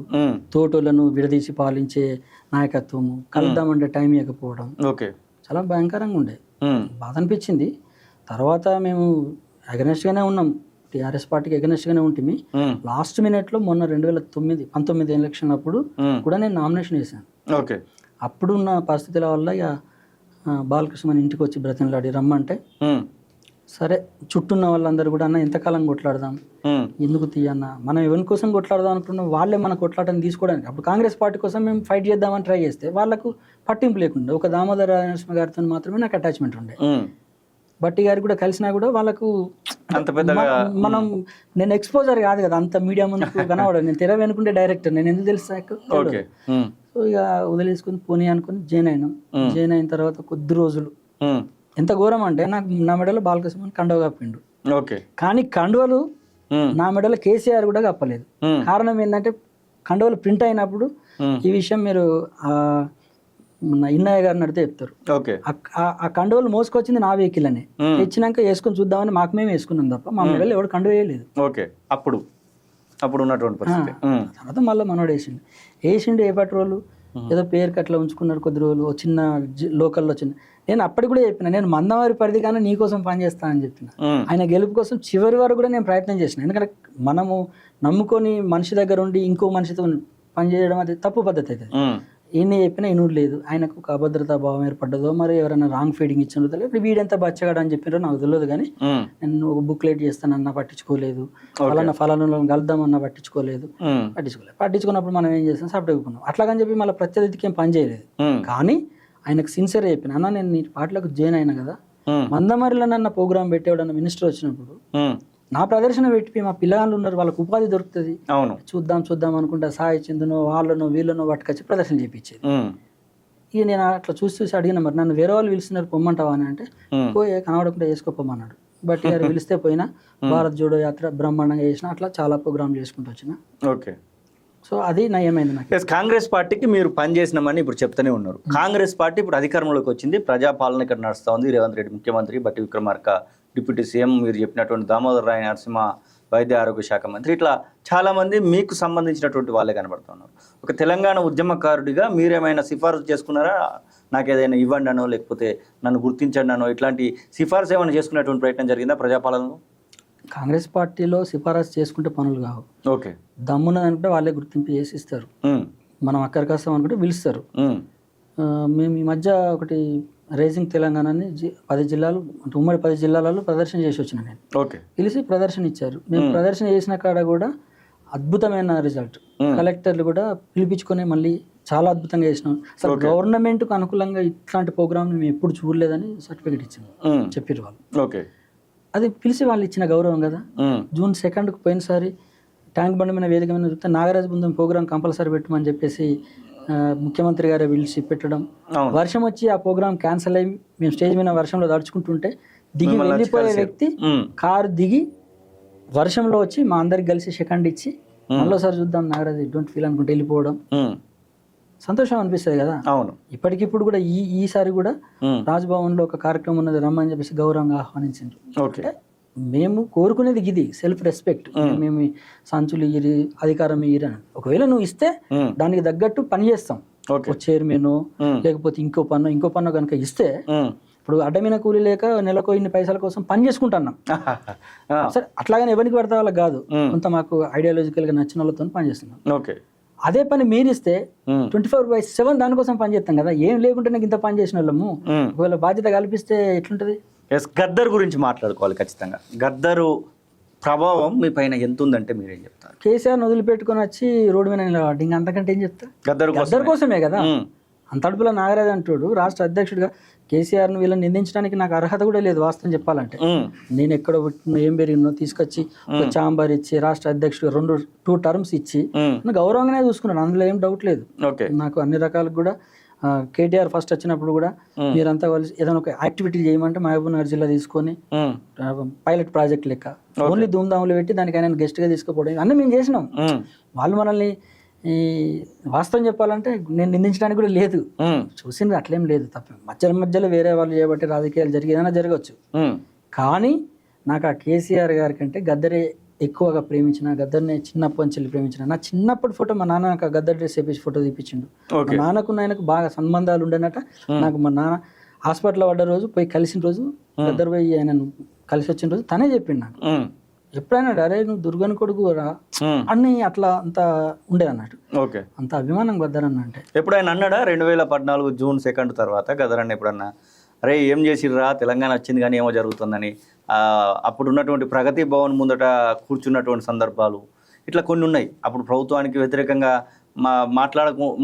తోటోళ్లను విడదీసి పాలించే నాయకత్వము, కలుద్దామంటే టైం ఇవ్వకపోవడం చాలా భయంకరంగా ఉండే. బాధ అనిపించింది. తర్వాత మేము అగనెస్ట్గానే ఉన్నాం, టీఆర్ఎస్ పార్టీకి అగనెస్ట్గానే ఉంటుంది. లాస్ట్ మినిట్లో మొన్న 2019 ఎలక్షన్ అప్పుడు కూడా నేను నామినేషన్ వేసాను. అప్పుడున్న పరిస్థితుల వల్ల ఇక బాలకృష్ణ మన ఇంటికి వచ్చి బ్రతిమలాడి రమ్మంటే సరే, చుట్టూన్న వాళ్ళందరూ కూడా అన్న ఎంతకాలం కొట్లాడదాం, ఎందుకు తీయన్న, మనం ఎవరి కోసం కొట్లాడదాం అనుకున్నాం, వాళ్ళే మన కొట్లాటని తీసుకోవడానికి. అప్పుడు కాంగ్రెస్ పార్టీ కోసం మేము ఫైట్ చేద్దామని ట్రై చేస్తే వాళ్ళకు పట్టింపు లేకుండా ఒక దామోదర నరసింహ గారితో మాత్రమే నాకు అటాచ్మెంట్ ఉండే. బట్టి గారికి కూడా కలిసినా కూడా వాళ్ళకు మనం నేను ఎక్స్పోజర్ కాదు కదా, అంత మీడియా ముందుకు కనబడదు. నేను తెర వెనుకుంటే డైరెక్టర్, నేను ఎందుకు తెలుసా? సో ఇక వదిలేసుకుని పోనీ అనుకుని జాయిన్ అయినాం. జాయిన్ అయిన తర్వాత కొద్ది రోజులు ఎంత ఘోరం అంటే నాకు నా మెడలో బాలకృష్ణ కండువ కప్పిండు. కానీ కండువలు నా మెడలో కేసీఆర్ కూడా కప్పలేదు. కారణం ఏంటంటే కండువలు ప్రింట్ అయినప్పుడు ఈ విషయం మీరు ఇన్నయ్య గారిని అడిగితే చెప్తారు. ఆ కండువలు మోసుకొచ్చింది నా వెహికల్ అని తెచ్చినాక వేసుకొని చూద్దామని మాకు మేము వేసుకున్నాం తప్ప మా మెడలో ఎవరు కండువ వేయలేదు. అప్పుడు ఉన్నటువంటి పరిస్థితి. తర్వాత మళ్ళీ మనోడు వేసిండు ఏ పెట్రోల్ ఏదో పేరుకి అట్లా ఉంచుకున్నాడు కొద్ది రోజులు. చిన్న లోకల్లో చిన్న, నేను అప్పటికి కూడా చెప్పిన, నేను మందవారి పరిధి కానీ నీకోసం పనిచేస్తానని చెప్పిన. ఆయన గెలుపు కోసం చివరి వరకు కూడా నేను ప్రయత్నం చేసిన. ఎందుకంటే మనము నమ్ముకొని మనిషి దగ్గర ఉండి ఇంకో మనిషితో పనిచేయడం అది తప్పు పద్ధతి అవుతుంది. ఈయన చెప్పినా ఇనుడు లేదు. ఆయనకు ఒక అభద్రతా భావం ఏర్పడ్డదో మరి ఎవరైనా రాంగ్ ఫీడింగ్ ఇచ్చినో తెలియదు. వీడెంత బచ్చగాడు అని చెప్పినారో నాకు తెలియదు. కానీ నేను ఒక బుక్లెట్ చేస్తానన్నా పట్టించుకోలేదు, ఫలానా కలుద్దామన్నా పట్టించుకోలేదు. పట్టించుకున్నప్పుడు మనం ఏం చేస్తాం, సబ్ట్ అయిపోయినాం. అట్లాగని చెప్పి మళ్ళీ ప్రత్యర్థికి ఏం పని చేయలేదు. కానీ ఆయనకు సిన్సియర్ చెప్పిన అన్న నేను నీ పార్టీలకు జాయిన్ అయినా కదా, మందమరిలో నన్న ప్రోగ్రామ్ పెట్టేవాడన్న మినిస్టర్ వచ్చినప్పుడు నా ప్రదర్శన పెట్టి మా పిల్లలు ఉన్నారు వాళ్ళకు ఉపాధి దొరుకుతుంది, అవును చూద్దాం అనుకుంటా సాయి చందునో వాళ్ళనో వీళ్ళనో పట్టుకొచ్చి ప్రదర్శన చేయించేది. ఇక నేను అట్లా చూసి అడిగిన మరి నన్ను వేరే వాళ్ళు పిలుస్తున్నారు పొమ్మంటావా అని అంటే పోయే కనబడకుండా చేసుకోపోమన్నాడు. బట్ గారు పిలిస్తే పోయినా, భారత్ జోడో యాత్ర బ్రహ్మాండంగా చేసిన, అట్లా చాలా ప్రోగ్రాంలు చేసుకుంటూ వచ్చిన. ఓకే. సో అది నయమైంది నాకు. కాంగ్రెస్ పార్టీకి మీరు పనిచేసినామని ఇప్పుడు చెప్తూనే ఉన్నారు. కాంగ్రెస్ పార్టీ ఇప్పుడు అధికారంలోకి వచ్చింది, ప్రజాపాలన ఇక్కడ నడుస్తూ ఉంది. రేవంత్ రెడ్డి ముఖ్యమంత్రి, బట్టి విక్రమార్క డిప్యూటీ సీఎం, మీరు చెప్పినటువంటి దామోదర్ రాయ నరసింహ వైద్య ఆరోగ్య శాఖ మంత్రి, ఇట్లా చాలామంది మీకు సంబంధించినటువంటి వాళ్ళే కనబడుతున్నారు. ఒక తెలంగాణ ఉద్యమకారుడిగా మీరేమైనా సిఫారసు చేసుకున్నారా? నాకు ఏదైనా ఇవ్వండి అనో, లేకపోతే నన్ను గుర్తించండి అనో, ఇట్లాంటి సిఫారసు ఏమైనా చేసుకునేటువంటి ప్రయత్నం జరిగిందా ప్రజాపాలనలో? కాంగ్రెస్ పార్టీలో సిఫారసు చేసుకుంటే పనులు కావు. ఓకే. దమ్మున్నదంటే వాళ్ళే గుర్తింపు చేసి ఇస్తారు. మనం అక్కడికి వస్తాం అనుకుంటే పిలుస్తారు. మేము ఈ మధ్య ఒకటి రైజింగ్ తెలంగాణని 10 జిల్లాలు అంటే ఉమ్మడి 10 జిల్లాలలో ప్రదర్శన చేసి వచ్చిన నేను. ఓకే. పిలిచి ప్రదర్శన ఇచ్చారు. మేము ప్రదర్శన చేసిన కాడ కూడా అద్భుతమైన రిజల్ట్. కలెక్టర్లు కూడా పిలిపించుకొని మళ్ళీ చాలా అద్భుతంగా చేసినాం. అసలు గవర్నమెంట్కు అనుకూలంగా ఇట్లాంటి ప్రోగ్రామ్ మేము ఎప్పుడు చూడలేదని సర్టిఫికేట్ ఇచ్చాము చెప్పారు వాళ్ళు. ఓకే. అది పిలిచి వాళ్ళు ఇచ్చిన గౌరవం కదా. జూన్ 2కు పోయినసారి ట్యాంక్ బండ్ మీద వేదిక మీద చూస్తే నాగరాజు బృందం ప్రోగ్రామ్ కంపల్సరీ పెట్టమని చెప్పేసి ముఖ్యమంత్రి గారే పిలిచి పెట్టడం. వర్షం వచ్చి ఆ ప్రోగ్రామ్ క్యాన్సిల్ అయ్యి మేము స్టేజ్ మీద వర్షంలో దడుచుకుంటుంటే దిగి వెళ్ళిపోయే వ్యక్తి కారు దిగి వర్షంలో వచ్చి మా అందరికి కలిసి సెకండ్ ఇచ్చి మళ్ళీసారి చూద్దాం నాగరాజు డోంట్ ఫీల్ అనుకుంటే వెళ్ళిపోవడం సంతోషం అనిపిస్తుంది కదా. అవును. ఇప్పటికిప్పుడు కూడా ఈసారి కూడా రాజ్భవన్ లో ఒక కార్యక్రమం ఉన్నది రమ్మని చెప్పేసి గౌరవంగా ఆహ్వానించారు. ఓకే. మేము కోరుకునేది ఇది సెల్ఫ్ రెస్పెక్ట్. మేము సంచులు ఇయ్యి అధికారం ఇయ్యి అని ఒకవేళ నువ్వు ఇస్తే దానికి తగ్గట్టు పని చేస్తాం. చైర్మన్ లేకపోతే ఇంకో పన్ను కనుక ఇస్తే ఇప్పుడు అడ్డమైన కూలీ లేక నెలకు ఇన్ని పైసల కోసం పని చేసుకుంటున్నాం. సరే అట్లాగని ఎవరికి పడతా వాళ్ళకి కాదు, కొంత మాకు ఐడియాలజికల్ గా నచ్చిన వాళ్ళతో పని చేస్తున్నాం. ఓకే. అదే పని మీరు ఇస్తే 24/7 దానికోసం పని చేస్తాం కదా. ఏం లేకుంటే నాకు ఇంత పని చేసిన వాళ్ళము. ఒకవేళ బాధ్యత కల్పిస్తే ఎట్లుంటది? గద్దర్ గురించి మాట్లాడుకోవాలి ఖచ్చితంగా. గద్దరు ప్రభావం మీ పైన ఎంత ఉందంటే మీరేం చెప్తారు? కేసీఆర్ని వదిలిపెట్టుకొని వచ్చి రోడ్డు మీద నిలబడి ఇంకా అంతకంటే ఏం చెప్తా? గద్దర్ కోసమే కదా. అంత అడుపుల నాగరాజు అంటాడు రాష్ట్ర అధ్యక్షుడిగా. కేసీఆర్ను వీళ్ళని నిందించడానికి నాకు అర్హత కూడా లేదు వాస్తవం చెప్పాలంటే. నేను ఎక్కడ పుట్టిన ఏం పెరిగినో తీసుకొచ్చి ఒక ఛాంబర్ ఇచ్చి రాష్ట్ర అధ్యక్షుడు 2 టర్మ్స్ ఇచ్చి గౌరవంగానే చూసుకున్నాను, అందులో ఏం డౌట్ లేదు. నాకు అన్ని రకాలకు కూడా కేటీఆర్ ఫస్ట్ వచ్చినప్పుడు కూడా మీరంతా కలిసి ఏదైనా ఒక యాక్టివిటీ చేయమంటే మహబూబ్నగర్ జిల్లా తీసుకొని పైలట్ ప్రాజెక్ట్ లెక్క ఓన్లీ ధూమ్ధాములు పెట్టి దానికి ఆయన గెస్ట్ గా తీసుకోపోవడం అన్నీ మేము చేసినాం. వాళ్ళు మనల్ని ఈ వాస్తవం చెప్పాలంటే నేను నిందించడానికి కూడా లేదు, చూసింది అట్లేం లేదు. తప్ప మధ్యలో వేరే వాళ్ళు చేయబట్టి రాజకీయాలు జరిగి ఏదైనా జరగవచ్చు. కానీ నాకు ఆ కేసీఆర్ గారి కంటే గద్దరే ఎక్కువగా ప్రేమించిన, గద్దర్ని చిన్నప్పటి నుంచి ప్రేమించిన. నా చిన్నప్పటి ఫోటో మా నాన్న నాకు గద్దర్ డ్రెస్ వేపించి ఫోటో తీపించిండు. మా నాన్నకు ఆయనకు బాగా సంబంధాలు ఉండేనట. నాకు మా నాన్న హాస్పిటల్లో పడ్డ రోజు పోయి కలిసిన రోజు, గద్దర్ పోయి ఆయనను కలిసి వచ్చిన రోజు తనే చెప్పిండు నాకు. ఎప్పుడైనా అరే నువ్వు దుర్గని కొడుకు రా అన్ని అట్లా అంత ఉండేది అన్నట్టు. అంత అభిమానం గద్దర్ అన్న అంటే. ఎప్పుడైనా అన్నాడా 2014 జూన్ 2 తర్వాత గద్దర్ అన్న ఎప్పుడన్నా అరే ఏం చేసిర్రా తెలంగాణ వచ్చింది కానీ ఏమో జరుగుతుందని అప్పుడు ఉన్నటువంటి ప్రగతి భవన్ ముందట కూర్చున్నటువంటి సందర్భాలు ఇట్లా కొన్ని ఉన్నాయి. అప్పుడు ప్రభుత్వానికి వ్యతిరేకంగా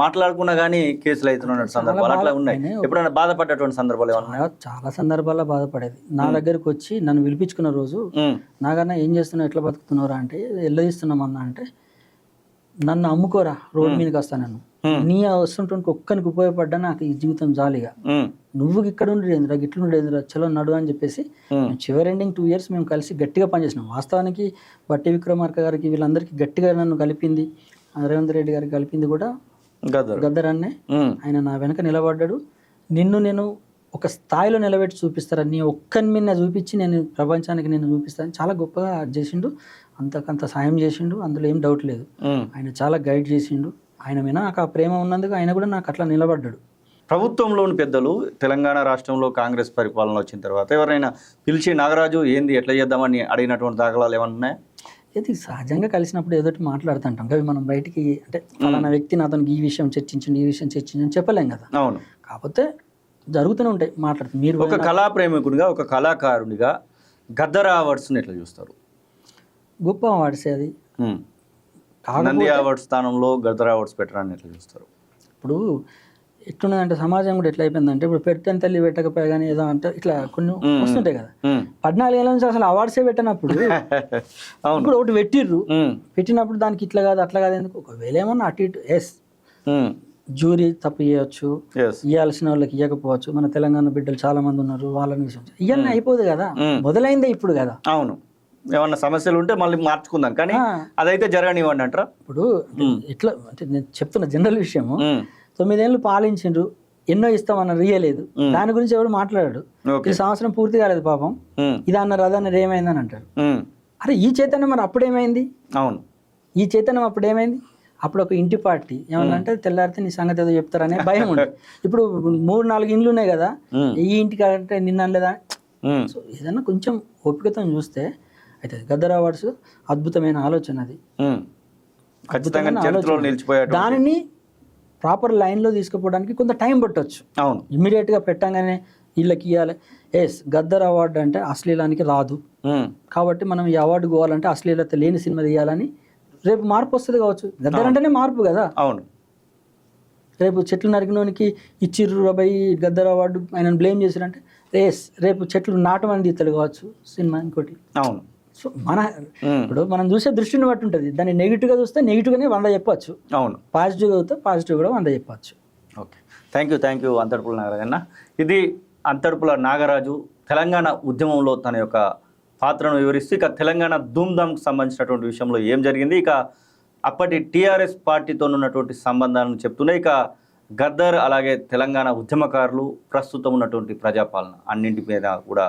మాట్లాడుకున్నా కానీ కేసులు అవుతున్న సందర్భాలు అట్లా ఉన్నాయి. ఎప్పుడైనా బాధపడ్డటువంటి సందర్భాలు ఏమన్నా? చాలా సందర్భాల్లో బాధపడేది. నా దగ్గరకు వచ్చి నన్ను పిలిపించుకున్న రోజు నాకన్నా ఏం చేస్తున్నావు, ఎట్లా బతుకుతున్నారా అంటే ఎల్లదీస్తున్నామన్నా అంటే నన్ను అమ్ముకోరా రోడ్డు మీదకి వస్తాను, నన్ను నీ వస్తుంటే ఒక్కనికి ఉపయోగపడ్డా నాకు ఈ జీవితం జాలిగా, నువ్వు ఇక్కడ ఉండేంద్రా గిట్లు ఉండేంద్రా చలో నడు అని చెప్పేసి చివరి ఎండింగ్ 2 years మేము కలిసి గట్టిగా పనిచేసినాం. వాస్తవానికి బట్టి విక్రమార్క గారికి వీళ్ళందరికీ గట్టిగా నన్ను కలిపింది, రేవంత్ రెడ్డి గారికి కలిపింది కూడా గద్దర్ అన్నే. ఆయన నా వెనక నిలబడ్డాడు. నిన్ను నేను ఒక స్థాయిలో నిలబెట్టి చూపిస్తారా, నీ ఒక్కని మీద చూపించి నేను ప్రపంచానికి నేను చూపిస్తాను చాలా గొప్పగా చేసిండు. అంతకంత సాయం చేసిండు, అందులో ఏం డౌట్ లేదు. ఆయన చాలా గైడ్ చేసిండు. ఆయన మీద నాకు ఆ ప్రేమ ఉన్నందుకు ఆయన కూడా నాకు అట్లా నిలబడ్డాడు. ప్రభుత్వంలోని పెద్దలు తెలంగాణ రాష్ట్రంలో కాంగ్రెస్ పరిపాలన వచ్చిన తర్వాత ఎవరైనా పిలిచి నాగరాజు ఏంది ఎట్లా చేద్దామని అడిగినటువంటి దాఖలాలు ఏమన్నా ఉన్నాయా? ఇది సహజంగా కలిసినప్పుడు ఏదోటి మాట్లాడుతుంటాం అవి మనం బయటికి అంటే ఫలానా వ్యక్తి నాతో ఈ విషయం చర్చించండి ఈ విషయం చర్చించండి చెప్పలేం కదా. అవును. కాకపోతే జరుగుతూనే ఉంటాయి మాట్లాడుతుంది. మీరు ఒక కళా ప్రేమికుడిగా ఒక కళాకారుడిగా గద్దర్ అవార్డ్స్ని ఎట్లా చూస్తారు? గొప్ప అవార్డ్స్ అది. నంది అవార్డ్స్ స్థానంలో గద్దర్ అవార్డ్స్ పెట్టడాన్ని ఎట్లా చూస్తారు? ఇప్పుడు ఎట్లున్నదంటే సమాజం కూడా ఎట్లా అయిపోయిందంటే ఇప్పుడు పెట్టని తల్లి పెట్టకపోయా కానీ ఏదో అంటే ఇట్లా కొన్ని వస్తుంటాయి కదా. 14 ఏళ్ళ నుంచి అసలు అవార్డ్సే పెట్టినప్పుడు అవును. ఇప్పుడు ఒకటి పెట్టిర్రు, పెట్టినప్పుడు దానికి ఇట్లా కాదు అట్లా కాదు ఎందుకు, ఒకవేళ ఏమన్నా అటు ఇటు ఎస్ జ్యూరీ తప్పు చేయొచ్చు, ఇవ్వాల్సిన వాళ్ళకి ఇవ్వకపోవచ్చు. మన తెలంగాణ బిడ్డలు చాలా మంది ఉన్నారు, వాళ్ళని ఇవన్నీ అయిపోదు కదా, మొదలైందే ఇప్పుడు కదా. అవును, ఏమన్నా సమస్యలు ఉంటే మళ్ళీ మార్చుకుందాం, కానీ అదైతే జరగనివ్వండి అంటారా? ఇప్పుడు ఇట్లా అంటే నేను చెప్తున్న జనరల్ విషయము, 9 ఏళ్ళు పాలించిండ్రు, ఎన్నో ఇస్తామన్నారు, ఇయ్యలేదు, దాని గురించి ఎవరు మాట్లాడాడు. ఈ సంవత్సరం పూర్తి కాలేదు పాపం, ఇది అన్నారు అదన్నారు ఏమైందని అంటారు. అరే ఈ చైతన్యం మరి అప్పుడేమైంది? అవును, ఈ చైతన్యం అప్పుడేమైంది? అప్పుడు ఒక ఇంటి పార్టీ ఏమన్నంటే తెల్లారితే నీ సంగతి ఏదో చెప్తారనే భయం ఉంటుంది. ఇప్పుడు 3-4 ఇండ్లు ఉన్నాయి కదా, ఈ ఇంటికి అంటే నిన్న అనలేదా. సో ఏదన్నా కొంచెం ఓపికతో చూస్తే అయితే గద్దర్ అవార్డ్స్ అద్భుతమైన ఆలోచన, అది దానిని ప్రాపర్ లైన్లో తీసుకుపోవడానికి కొంత టైం పట్టవచ్చు. అవును, ఇమ్మీడియట్గా పెట్టంగానే వీళ్ళకి ఇవ్వాలి. ఎస్ గద్దర్ అవార్డు అంటే అశ్లీలానికి రాదు, కాబట్టి మనం ఈ అవార్డు పోవాలంటే అశ్లీలత లేని సినిమా తీయాలని రేపు మార్పు వస్తుంది కావచ్చు. గద్దర్ అంటేనే మార్పు కదా. అవును, రేపు చెట్లు నరికినోనికి ఇచ్చిర్రు అబ్బాయి గద్దర్ అవార్డు ఆయన బ్లేమ్ చేసిరంటే ఎస్ రేపు చెట్లు నాటమని తీస్తారు కావచ్చు సినిమా ఇంకోటి. అవును, సో మన ఇప్పుడు మనం చూసే దృష్టిని బట్టి ఉంటుంది. దాన్ని నెగిటివ్గా చూస్తే నెగిటివ్గానే 100 చెప్పచ్చు, అవును, పాజిటివ్గా చూస్తే పాజిటివ్ కూడా 100 చెప్పచ్చు. ఓకే, థ్యాంక్ యూ అంతర్పుల నాగరాజు అన్న. ఇది అంతర్పుల నాగరాజు తెలంగాణ ఉద్యమంలో తన యొక్క పాత్రను వివరిస్తూ ఇక తెలంగాణ ధూమ్ధామ్కి సంబంధించినటువంటి విషయంలో ఏం జరిగింది, ఇక అప్పటి టీఆర్ఎస్ పార్టీతో ఉన్నటువంటి సంబంధాలను చెప్తున్నాయి, ఇక గద్దర్ అలాగే తెలంగాణ ఉద్యమకారులు ప్రస్తుతం ఉన్నటువంటి ప్రజాపాలన అన్నింటి మీద కూడా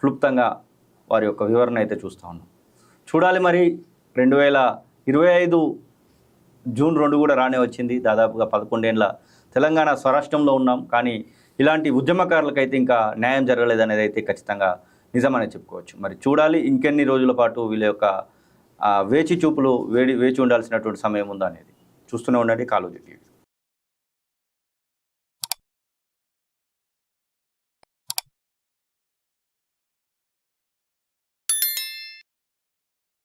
క్లుప్తంగా వారి యొక్క వివరణ అయితే చూస్తూ ఉన్నాం. చూడాలి మరి 2025 జూన్ 2 కూడా రానే వచ్చింది. దాదాపుగా 11 ఏళ్ళ తెలంగాణ స్వరాష్ట్రంలో ఉన్నాం, కానీ ఇలాంటి ఉద్యమకారులకైతే ఇంకా న్యాయం జరగలేదనేది అయితే ఖచ్చితంగా నిజమనే చెప్పుకోవచ్చు. మరి చూడాలి ఇంకెన్ని రోజుల పాటు వీళ్ళ యొక్క వేచి చూపులు వేచి ఉండాల్సినటువంటి సమయం ఉందా అనేది. చూస్తూనే ఉండండి కాళోజీ టీవీ.